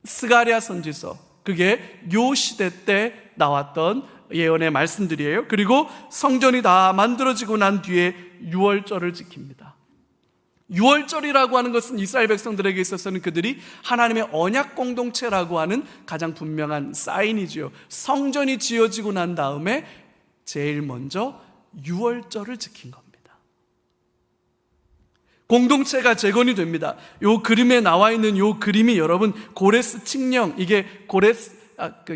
스가랴 선지서, 그게 요 시대 때 나왔던 예언의 말씀들이에요. 그리고 성전이 다 만들어지고 난 뒤에 유월절을 지킵니다. 유월절이라고 하는 것은 이스라엘 백성들에게 있어서는 그들이 하나님의 언약 공동체라고 하는 가장 분명한 사인이지요. 성전이 지어지고 난 다음에 제일 먼저 유월절을 지킨 겁니다. 공동체가 재건이 됩니다. 요 그림에 나와 있는 요 그림이 여러분 고레스 칙령, 이게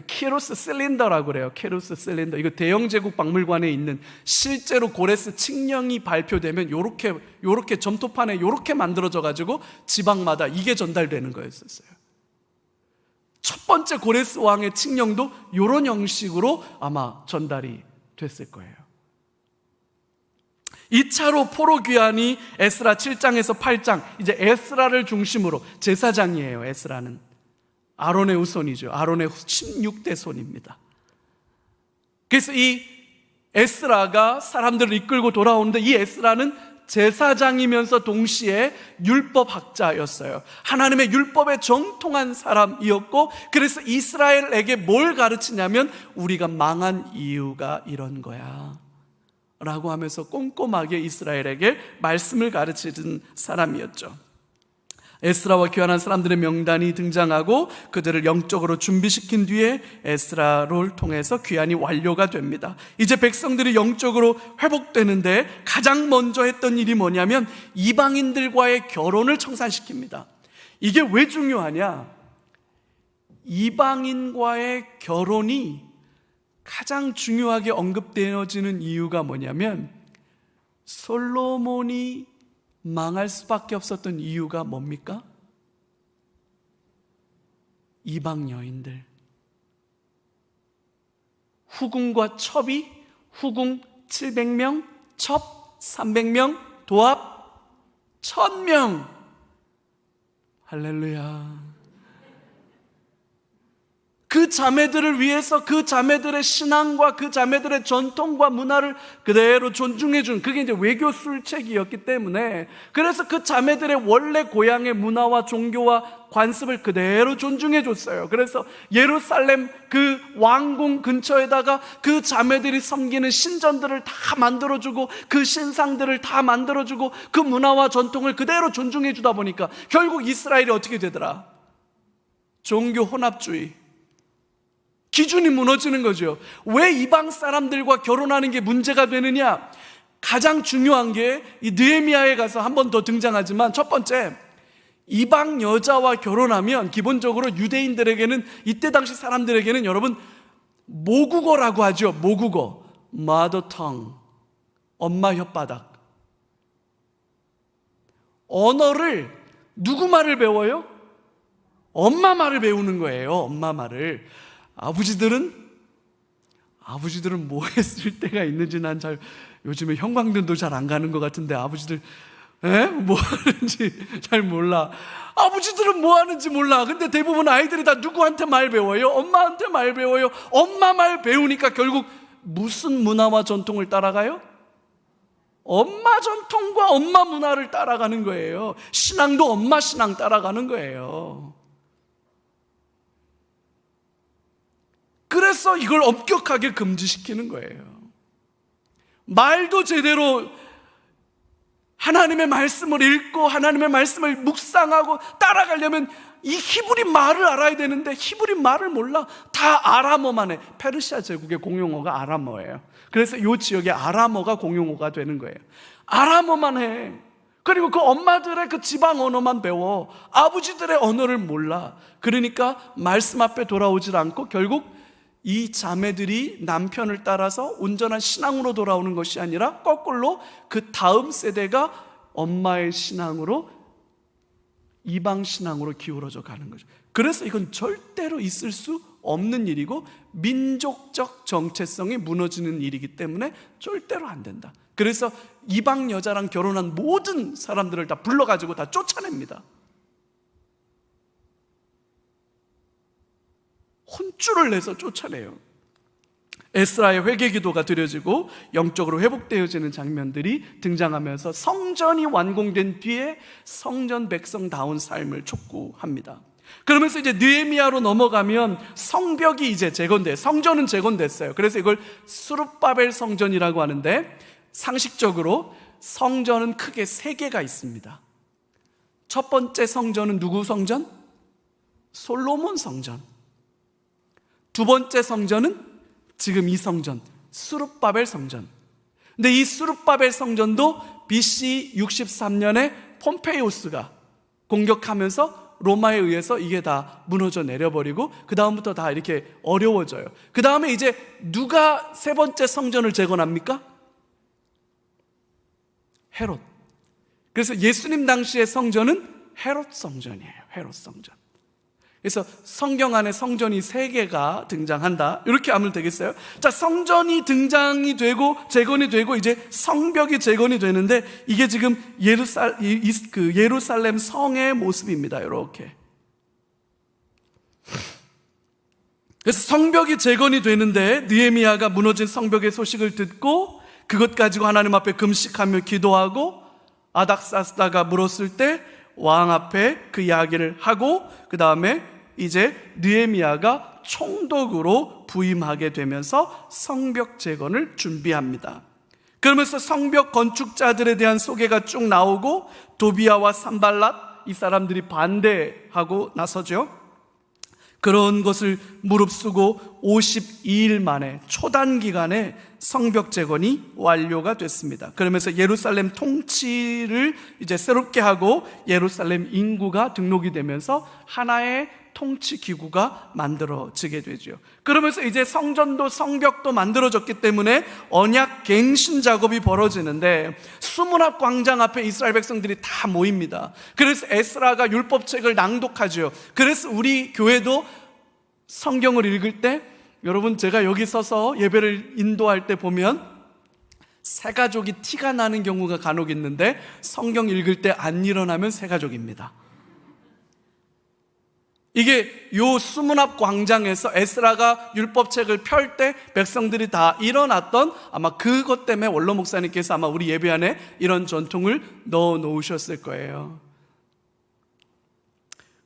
키루스 실린더라고 그래요. 키루스 실린더. 이거 대영제국 박물관에 있는, 실제로 고레스 칙령이 발표되면 요렇게 점토판에 요렇게 만들어져 가지고 지방마다 이게 전달되는 거였었어요. 첫 번째 고레스 왕의 칙령도 요런 형식으로 아마 전달이 됐을 거예요. 2차로 포로 귀환이 에스라 7장에서 8장, 이제 에스라를 중심으로, 제사장이에요. 에스라는 아론의 후손이죠. 아론의 16대 손입니다. 그래서 이 에스라가 사람들을 이끌고 돌아오는데, 이 에스라는 제사장이면서 동시에 율법학자였어요. 하나님의 율법에 정통한 사람이었고, 그래서 이스라엘에게 뭘 가르치냐면 우리가 망한 이유가 이런 거야 라고 하면서 꼼꼼하게 이스라엘에게 말씀을 가르치는 사람이었죠. 에스라와 교환한 사람들의 명단이 등장하고 그들을 영적으로 준비시킨 뒤에 에스라를 통해서 귀환이 완료가 됩니다. 이제 백성들이 영적으로 회복되는데 가장 먼저 했던 일이 뭐냐면 이방인들과의 결혼을 청산시킵니다. 이게 왜 중요하냐? 이방인과의 결혼이 가장 중요하게 언급되어지는 이유가 뭐냐면, 솔로몬이 망할 수밖에 없었던 이유가 뭡니까? 이방 여인들. 후궁과 첩이, 후궁 700명, 첩 300명, 도합 1000명. 할렐루야. 그 자매들을 위해서 그 자매들의 신앙과 그 자매들의 전통과 문화를 그대로 존중해 준, 그게 이제 외교 술책이었기 때문에, 그래서 그 자매들의 원래 고향의 문화와 종교와 관습을 그대로 존중해 줬어요. 그래서 예루살렘 그 왕궁 근처에다가 그 자매들이 섬기는 신전들을 다 만들어주고 그 신상들을 다 만들어주고 그 문화와 전통을 그대로 존중해 주다 보니까 결국 이스라엘이 어떻게 되더라? 종교 혼합주의, 기준이 무너지는 거죠. 왜 이방 사람들과 결혼하는 게 문제가 되느냐? 가장 중요한 게 이 느헤미야에 가서 한 번 더 등장하지만, 첫 번째, 이방 여자와 결혼하면 기본적으로 유대인들에게는, 이때 당시 사람들에게는 여러분 모국어라고 하죠. 모국어, mother tongue, 엄마 혓바닥. 언어를 누구 말을 배워요? 엄마 말을 배우는 거예요. 엄마 말을. 아버지들은 뭐 했을 때가 있는지 난 요즘에 형광등도 잘 안 가는 것 같은데 아버지들 뭐 하는지 잘 몰라. 아버지들은 뭐 하는지 몰라. 근데 대부분 아이들이 다 누구한테 말 배워요? 엄마한테 말 배워요. 엄마 말 배우니까 결국 무슨 문화와 전통을 따라가요? 엄마 전통과 엄마 문화를 따라가는 거예요. 신앙도 엄마 신앙 따라가는 거예요. 그래서 이걸 엄격하게 금지시키는 거예요. 말도 제대로 하나님의 말씀을 읽고 하나님의 말씀을 묵상하고 따라가려면 이 히브리 말을 알아야 되는데 히브리 말을 몰라. 다 아람어만 해. 페르시아 제국의 공용어가 아람어예요. 그래서 이 지역의 아람어가 공용어가 되는 거예요. 아람어만 해. 그리고 그 엄마들의 그 지방 언어만 배워. 아버지들의 언어를 몰라. 그러니까 말씀 앞에 돌아오질 않고 결국 이 자매들이 남편을 따라서 온전한 신앙으로 돌아오는 것이 아니라 거꾸로 그 다음 세대가 엄마의 신앙으로, 이방 신앙으로 기울어져 가는 거죠. 그래서 이건 절대로 있을 수 없는 일이고 민족적 정체성이 무너지는 일이기 때문에 절대로 안 된다. 그래서 이방 여자랑 결혼한 모든 사람들을 다 불러가지고 다 쫓아냅니다. 혼쭐을 내서 쫓아내요. 에스라의 회개 기도가 드려지고 영적으로 회복되어지는 장면들이 등장하면서 성전이 완공된 뒤에 성전 백성다운 삶을 촉구합니다. 그러면서 이제 느헤미야로 넘어가면 성벽이 이제 재건돼, 성전은 재건됐어요. 그래서 이걸 스룹바벨 성전이라고 하는데, 상식적으로 성전은 크게 3개가 있습니다. 첫 번째 성전은 누구 성전? 솔로몬 성전. 두 번째 성전은 지금 이 성전, 스룹바벨 성전. 근데 이 스룹바벨 성전도 BC 63년에 폼페이오스가 공격하면서 로마에 의해서 이게 다 무너져 내려버리고 그 다음부터 다 이렇게 어려워져요. 그 다음에 이제 누가 세 번째 성전을 재건합니까? 헤롯. 그래서 예수님 당시의 성전은 헤롯 성전이에요. 헤롯 성전. 그래서 성경 안에 성전이 3개가 등장한다, 이렇게 하면 되겠어요? 자, 성전이 등장이 되고 재건이 되고 이제 성벽이 재건이 되는데, 이게 지금 예루살렘 성의 모습입니다. 이렇게 그래서 성벽이 재건이 되는데 느헤미야가 무너진 성벽의 소식을 듣고 그것 가지고 하나님 앞에 금식하며 기도하고 아닥사스다가 물었을 때 왕 앞에 그 이야기를 하고 그 다음에 이제 느헤미야가 총독으로 부임하게 되면서 성벽 재건을 준비합니다. 그러면서 성벽 건축자들에 대한 소개가 쭉 나오고 도비아와 산발랏 이 사람들이 반대하고 나서죠. 그런 것을 무릅쓰고 52일 만에 초단 기간에 성벽 재건이 완료가 됐습니다. 그러면서 예루살렘 통치를 이제 새롭게 하고 예루살렘 인구가 등록이 되면서 하나의 통치 기구가 만들어지게 되죠. 그러면서 이제 성전도 성벽도 만들어졌기 때문에 언약 갱신 작업이 벌어지는데 수문앞 광장 앞에 이스라엘 백성들이 다 모입니다. 그래서 에스라가 율법책을 낭독하죠. 그래서 우리 교회도 성경을 읽을 때 여러분 제가 여기 서서 예배를 인도할 때 보면 새가족이 티가 나는 경우가 간혹 있는데 성경 읽을 때 안 일어나면 새가족입니다. 이게 요 수문앞 광장에서 에스라가 율법책을 펼 때 백성들이 다 일어났던 아마 그것 때문에 원로 목사님께서 아마 우리 예배 안에 이런 전통을 넣어 놓으셨을 거예요.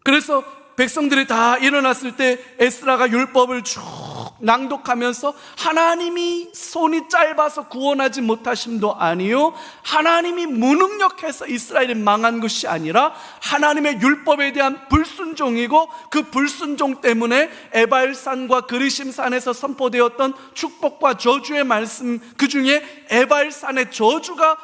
그래서 백성들이 다 일어났을 때 에스라가 율법을 쭉 낭독하면서 하나님이 손이 짧아서 구원하지 못하심도 아니요 하나님이 무능력해서 이스라엘이 망한 것이 아니라 하나님의 율법에 대한 불순종이고 그 불순종 때문에 에발산과 그리심산에서 선포되었던 축복과 저주의 말씀 그 중에 에발산의 저주가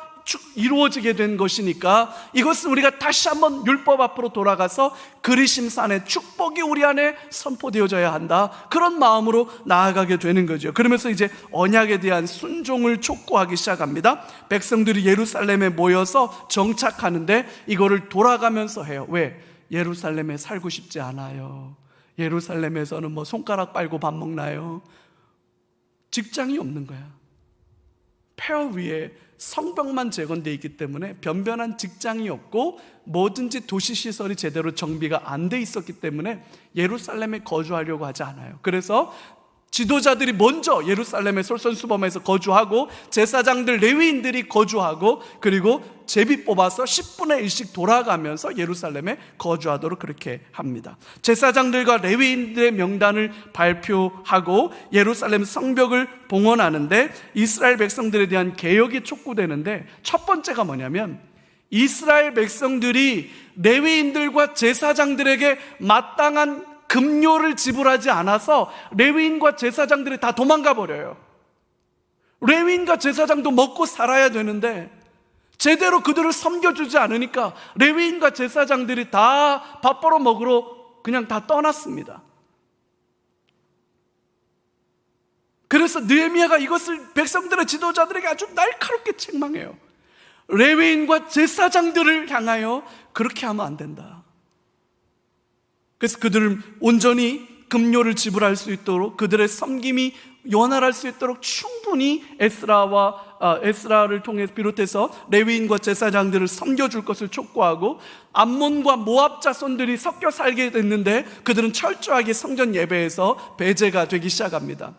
이루어지게 된 것이니까 이것은 우리가 다시 한번 율법 앞으로 돌아가서 그리심산의 축복이 우리 안에 선포되어져야 한다, 그런 마음으로 나아가게 되는 거죠. 그러면서 이제 언약에 대한 순종을 촉구하기 시작합니다. 백성들이 예루살렘에 모여서 정착하는데 이거를 돌아가면서 해요. 왜? 예루살렘에 살고 싶지 않아요. 예루살렘에서는 뭐 손가락 빨고 밥 먹나요? 직장이 없는 거야. 폐허 위에 성벽만 재건되어 있기 때문에 변변한 직장이 없고 뭐든지 도시시설이 제대로 정비가 안 돼 있었기 때문에 예루살렘에 거주하려고 하지 않아요. 그래서 지도자들이 먼저 예루살렘의 솔선수범에서 거주하고 제사장들 레위인들이 거주하고 그리고 제비 뽑아서 10분의 1씩 돌아가면서 예루살렘에 거주하도록 그렇게 합니다. 제사장들과 레위인들의 명단을 발표하고 예루살렘 성벽을 봉헌하는데 이스라엘 백성들에 대한 개혁이 촉구되는데 첫 번째가 뭐냐면 이스라엘 백성들이 레위인들과 제사장들에게 마땅한 급료를 지불하지 않아서 레위인과 제사장들이 다 도망가 버려요. 레위인과 제사장도 먹고 살아야 되는데 제대로 그들을 섬겨주지 않으니까 레위인과 제사장들이 다 밥 벌어 먹으러 그냥 다 떠났습니다. 그래서 느헤미야가 이것을 백성들의 지도자들에게 아주 날카롭게 책망해요. 레위인과 제사장들을 향하여 그렇게 하면 안 된다. 그래서 그들을 온전히 급료를 지불할 수 있도록 그들의 섬김이 원활할 수 있도록 충분히 에스라를 통해 비롯해서 레위인과 제사장들을 섬겨줄 것을 촉구하고 암몬과 모압 자손들이 섞여 살게 됐는데 그들은 철저하게 성전 예배에서 배제가 되기 시작합니다.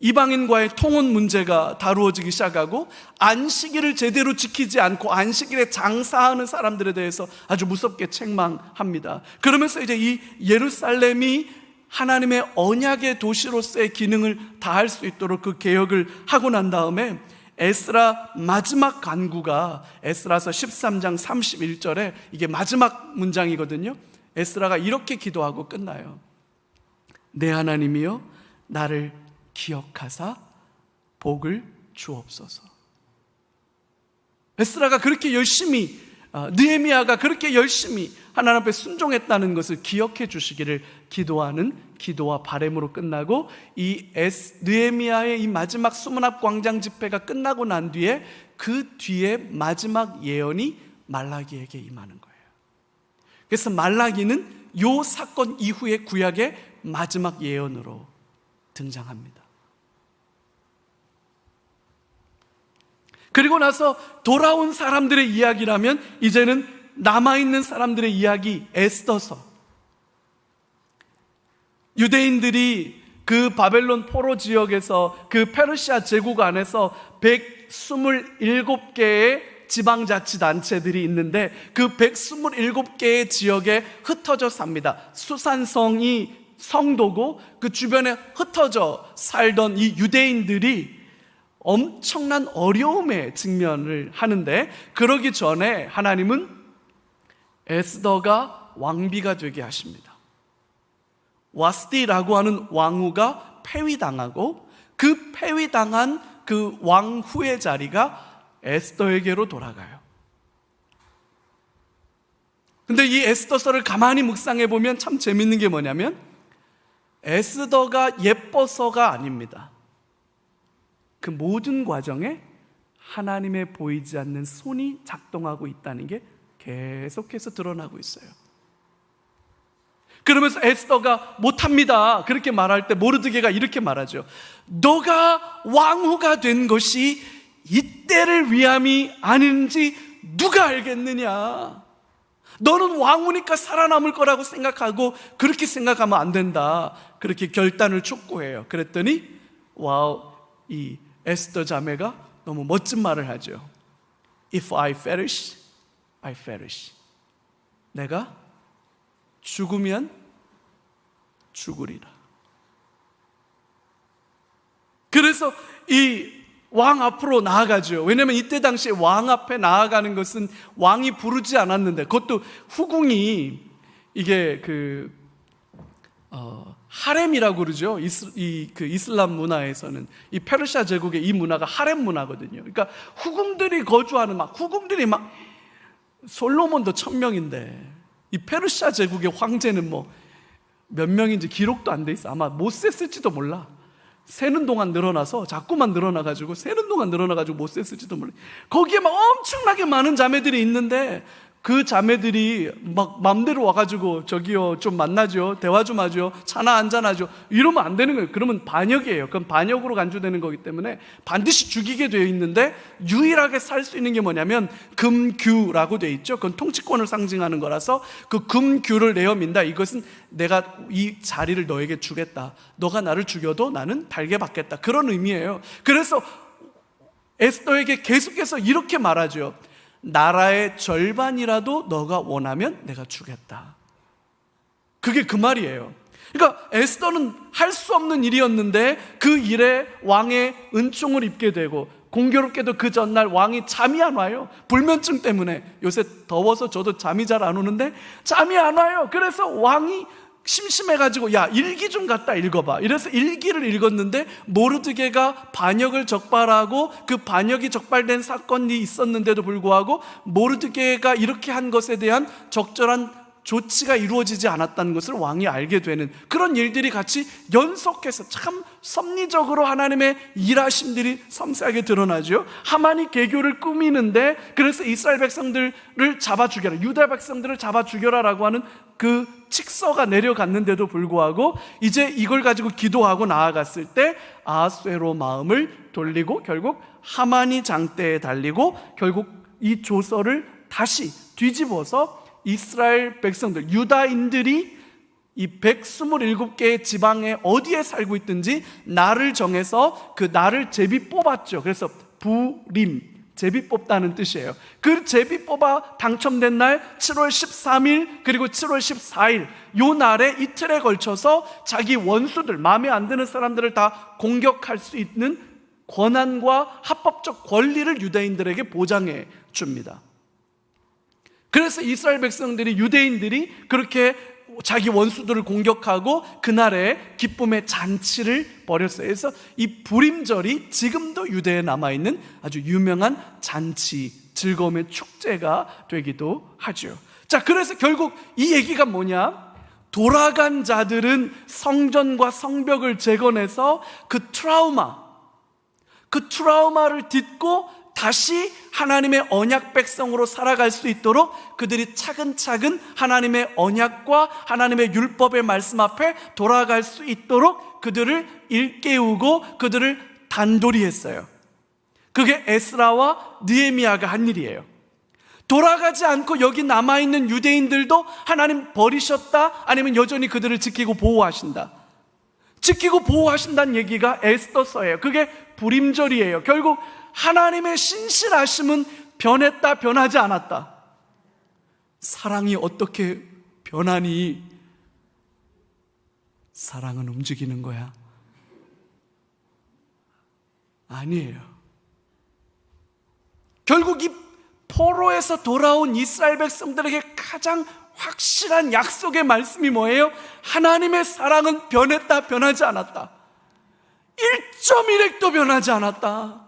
이방인과의 통혼 문제가 다루어지기 시작하고 안식일을 제대로 지키지 않고 안식일에 장사하는 사람들에 대해서 아주 무섭게 책망합니다. 그러면서 이제 이 예루살렘이 하나님의 언약의 도시로서의 기능을 다할 수 있도록 그 개혁을 하고 난 다음에 에스라 마지막 간구가 에스라서 13장 31절에 이게 마지막 문장이거든요. 에스라가 이렇게 기도하고 끝나요. 내 하나님이여 나를 기억하사 복을 주옵소서. 에스라가 그렇게 열심히 느헤미야가 그렇게 열심히 하나님 앞에 순종했다는 것을 기억해 주시기를 기도하는 기도와 바람으로 끝나고 이 느헤미야의 이 마지막 수문앞 광장 집회가 끝나고 난 뒤에 그 뒤에 마지막 예언이 말라기에게 임하는 거예요. 그래서 말라기는 이 사건 이후의 구약의 마지막 예언으로 등장합니다. 그리고 나서 돌아온 사람들의 이야기라면 이제는 남아있는 사람들의 이야기, 에스더서. 유대인들이 그 바벨론 포로 지역에서 그 페르시아 제국 안에서 127개의 지방자치단체들이 있는데 그 127개의 지역에 흩어져 삽니다. 수산성이 성도고 그 주변에 흩어져 살던 이 유대인들이 엄청난 어려움에 직면을 하는데, 그러기 전에 하나님은 에스더가 왕비가 되게 하십니다. 와스디라고 하는 왕후가 폐위당하고 그 폐위당한 그 왕후의 자리가 에스더에게로 돌아가요. 근데 이 에스더서를 가만히 묵상해 보면 참 재밌는 게 뭐냐면, 에스더가 예뻐서가 아닙니다. 그 모든 과정에 하나님의 보이지 않는 손이 작동하고 있다는 게 계속해서 드러나고 있어요. 그러면서 에스더가 못합니다 그렇게 말할 때 모르드게가 이렇게 말하죠. 너가 왕후가 된 것이 이때를 위함이 아닌지 누가 알겠느냐. 너는 왕후니까 살아남을 거라고 생각하고 그렇게 생각하면 안 된다. 그렇게 결단을 촉구해요. 그랬더니 와우, 이 에스더 자매가 너무 멋진 말을 하죠. If I perish, I perish. 내가 죽으면 죽으리라. 그래서 이 왕 앞으로 나아가죠. 왜냐하면 이때 당시에 왕 앞에 나아가는 것은 왕이 부르지 않았는데, 그것도 후궁이 이게 하렘이라고 그러죠. 이슬람 문화에서는 이 페르시아 제국의 이 문화가 하렘 문화거든요. 그러니까 후궁들이 거주하는, 후궁들이 솔로몬도 1000명인데 이 페르시아 제국의 황제는 몇 명인지 기록도 안 돼 있어. 아마 못 셌을지도 몰라. 세는 동안 늘어나서 자꾸만 늘어나가지고 세는 동안 늘어나가지고 못 셌을지도 몰라. 거기에 엄청나게 많은 자매들이 있는데 그 자매들이 맘대로 와가지고 저기요 좀 만나죠, 대화 좀 하죠, 차나 한잔 하죠, 이러면 안 되는 거예요. 그러면 반역이에요. 그럼 반역으로 간주되는 거기 때문에 반드시 죽이게 되어 있는데, 유일하게 살 수 있는 게 뭐냐면 금규라고 되어 있죠. 그건 통치권을 상징하는 거라서 그 금규를 내어 민다. 이것은 내가 이 자리를 너에게 주겠다, 너가 나를 죽여도 나는 달게 받겠다, 그런 의미예요. 그래서 에스더에게 계속해서 이렇게 말하죠. 나라의 절반이라도 너가 원하면 내가 주겠다. 그게 그 말이에요. 그러니까 에스더는 할 수 없는 일이었는데 그 일에 왕의 은총을 입게 되고, 공교롭게도 그 전날 왕이 잠이 안 와요. 불면증 때문에. 요새 더워서 저도 잠이 잘 안 오는데 잠이 안 와요. 그래서 왕이 심심해가지고 야, 일기 좀 갖다 읽어봐. 이래서 일기를 읽었는데 모르드게가 반역을 적발하고 그 반역이 적발된 사건이 있었는데도 불구하고 모르드게가 이렇게 한 것에 대한 적절한 조치가 이루어지지 않았다는 것을 왕이 알게 되는 그런 일들이 같이 연속해서 참 섭리적으로 하나님의 일하심들이 섬세하게 드러나죠. 하만이 개교를 꾸미는데, 그래서 이스라엘 백성들을 잡아 죽여라, 유다 백성들을 잡아 죽여라라고 하는 그 칙서가 내려갔는데도 불구하고 이제 이걸 가지고 기도하고 나아갔을 때 아하수에로 마음을 돌리고 결국 하만이 장대에 달리고 결국 이 조서를 다시 뒤집어서 이스라엘 백성들, 유다인들이 이 127개의 지방에 어디에 살고 있든지 날을 정해서 그 날을 제비 뽑았죠. 그래서 부림, 제비 뽑다는 뜻이에요. 그 제비 뽑아 당첨된 날 7월 13일 그리고 7월 14일 요 날에 이틀에 걸쳐서 자기 원수들, 마음에 안 드는 사람들을 다 공격할 수 있는 권한과 합법적 권리를 유대인들에게 보장해 줍니다. 그래서 이스라엘 백성들이, 유대인들이 그렇게 자기 원수들을 공격하고 그날에 기쁨의 잔치를 벌였어요. 그래서 이 부림절이 지금도 유대에 남아있는 아주 유명한 잔치, 즐거움의 축제가 되기도 하죠. 자, 그래서 결국 이 얘기가 뭐냐? 돌아간 자들은 성전과 성벽을 재건해서 그 트라우마를 딛고 다시 하나님의 언약 백성으로 살아갈 수 있도록 그들이 차근차근 하나님의 언약과 하나님의 율법의 말씀 앞에 돌아갈 수 있도록 그들을 일깨우고 그들을 단돌이 했어요. 그게 에스라와 느헤미야가 한 일이에요. 돌아가지 않고 여기 남아있는 유대인들도 하나님 버리셨다, 아니면 여전히 그들을 지키고 보호하신다. 지키고 보호하신다는 얘기가 에스더서예요. 그게 불임절이에요. 결국 하나님의 신실하심은 변했다, 변하지 않았다. 사랑이 어떻게 변하니? 사랑은 움직이는 거야. 아니에요. 결국 이 포로에서 돌아온 이스라엘 백성들에게 가장 확실한 약속의 말씀이 뭐예요? 하나님의 사랑은 변했다, 변하지 않았다. 1.1핵도 변하지 않았다.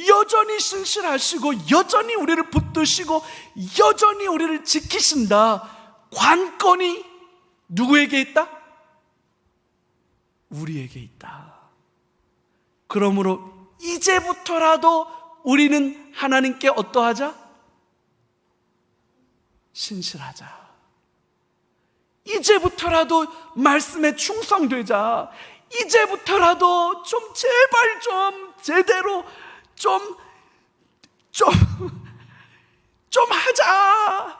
여전히 신실하시고 여전히 우리를 붙드시고 여전히 우리를 지키신다. 관건이 누구에게 있다? 우리에게 있다. 그러므로 이제부터라도 우리는 하나님께 어떠하자? 신실하자. 이제부터라도 말씀에 충성되자. 이제부터라도 좀 제발 좀 제대로 좀 하자.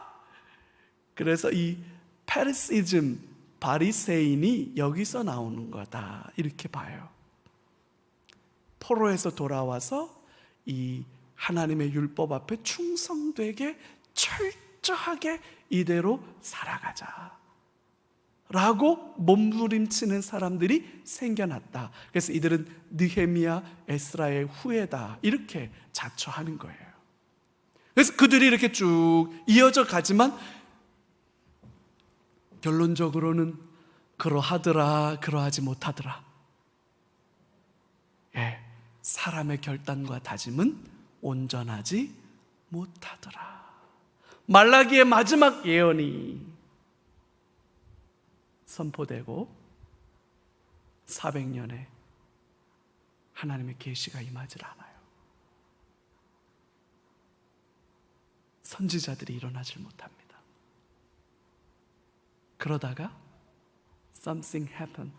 그래서 이 페리시즘, 바리새인이 여기서 나오는 거다, 이렇게 봐요. 포로에서 돌아와서 이 하나님의 율법 앞에 충성되게 철저하게 이대로 살아가자 라고 몸부림치는 사람들이 생겨났다. 그래서 이들은 느헤미야, 에스라의 후예다, 이렇게 자처하는 거예요. 그래서 그들이 이렇게 쭉 이어져 가지만 결론적으로는 그러하더라, 그러하지 못하더라. 예, 사람의 결단과 다짐은 온전하지 못하더라. 말라기의 마지막 예언이 선포되고 400년에 하나님의 계시가 임하질 않아요. 선지자들이 일어나질 못합니다. 그러다가 something happened.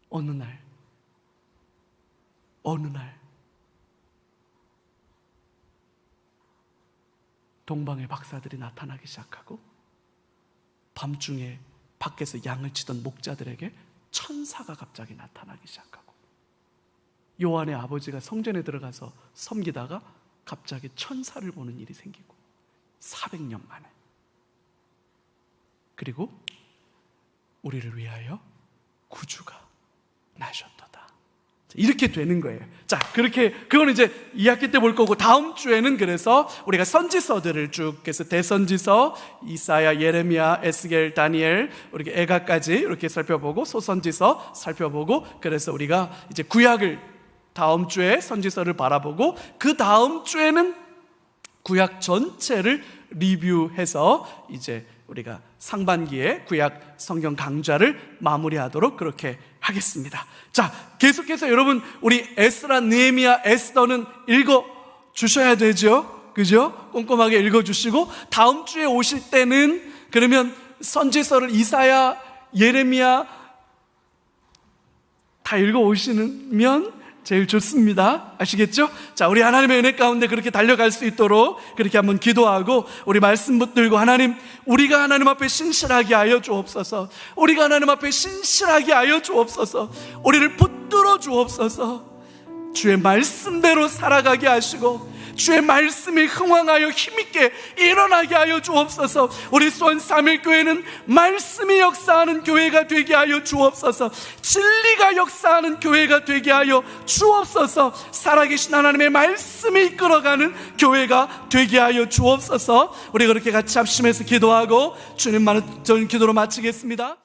어느 날 동방의 박사들이 나타나기 시작하고 밤중에 밖에서 양을 치던 목자들에게 천사가 갑자기 나타나기 시작하고 요한의 아버지가 성전에 들어가서 섬기다가 갑자기 천사를 보는 일이 생기고 400년 만에, 그리고 우리를 위하여 구주가 나셨도다. 이렇게 되는 거예요. 자, 그거는 이제 2학기 때 볼 거고, 다음 주에는 그래서 우리가 선지서들을 쭉 해서 대선지서, 이사야, 예레미야, 에스겔, 다니엘, 우리 애가까지 이렇게 살펴보고, 소선지서 살펴보고, 그래서 우리가 이제 구약을 다음 주에 선지서를 바라보고, 그 다음 주에는 구약 전체를 리뷰해서 이제 우리가 상반기에 구약 성경 강좌를 마무리하도록 그렇게 하겠습니다. 자, 계속해서 여러분 우리 에스라, 느헤미야, 에스더는 읽어 주셔야 되죠. 그죠? 꼼꼼하게 읽어 주시고, 다음 주에 오실 때는 그러면 선지서를 이사야, 예레미야 다 읽어 오시면 제일 좋습니다. 아시겠죠? 자, 우리 하나님의 은혜 가운데 그렇게 달려갈 수 있도록 그렇게 한번 기도하고 우리 말씀 붙들고, 하나님, 우리가 하나님 앞에 신실하게 하여 주옵소서. 우리가 하나님 앞에 신실하게 하여 주옵소서. 우리를 붙들어 주옵소서. 주의 말씀대로 살아가게 하시고 주의 말씀이 흥왕하여 힘있게 일어나게 하여 주옵소서. 우리 수원 3일교회는 말씀이 역사하는 교회가 되게 하여 주옵소서. 진리가 역사하는 교회가 되게 하여 주옵소서. 살아계신 하나님의 말씀이 이끌어가는 교회가 되게 하여 주옵소서. 우리 그렇게 같이 합심해서 기도하고 주님만은 저는 기도로 마치겠습니다.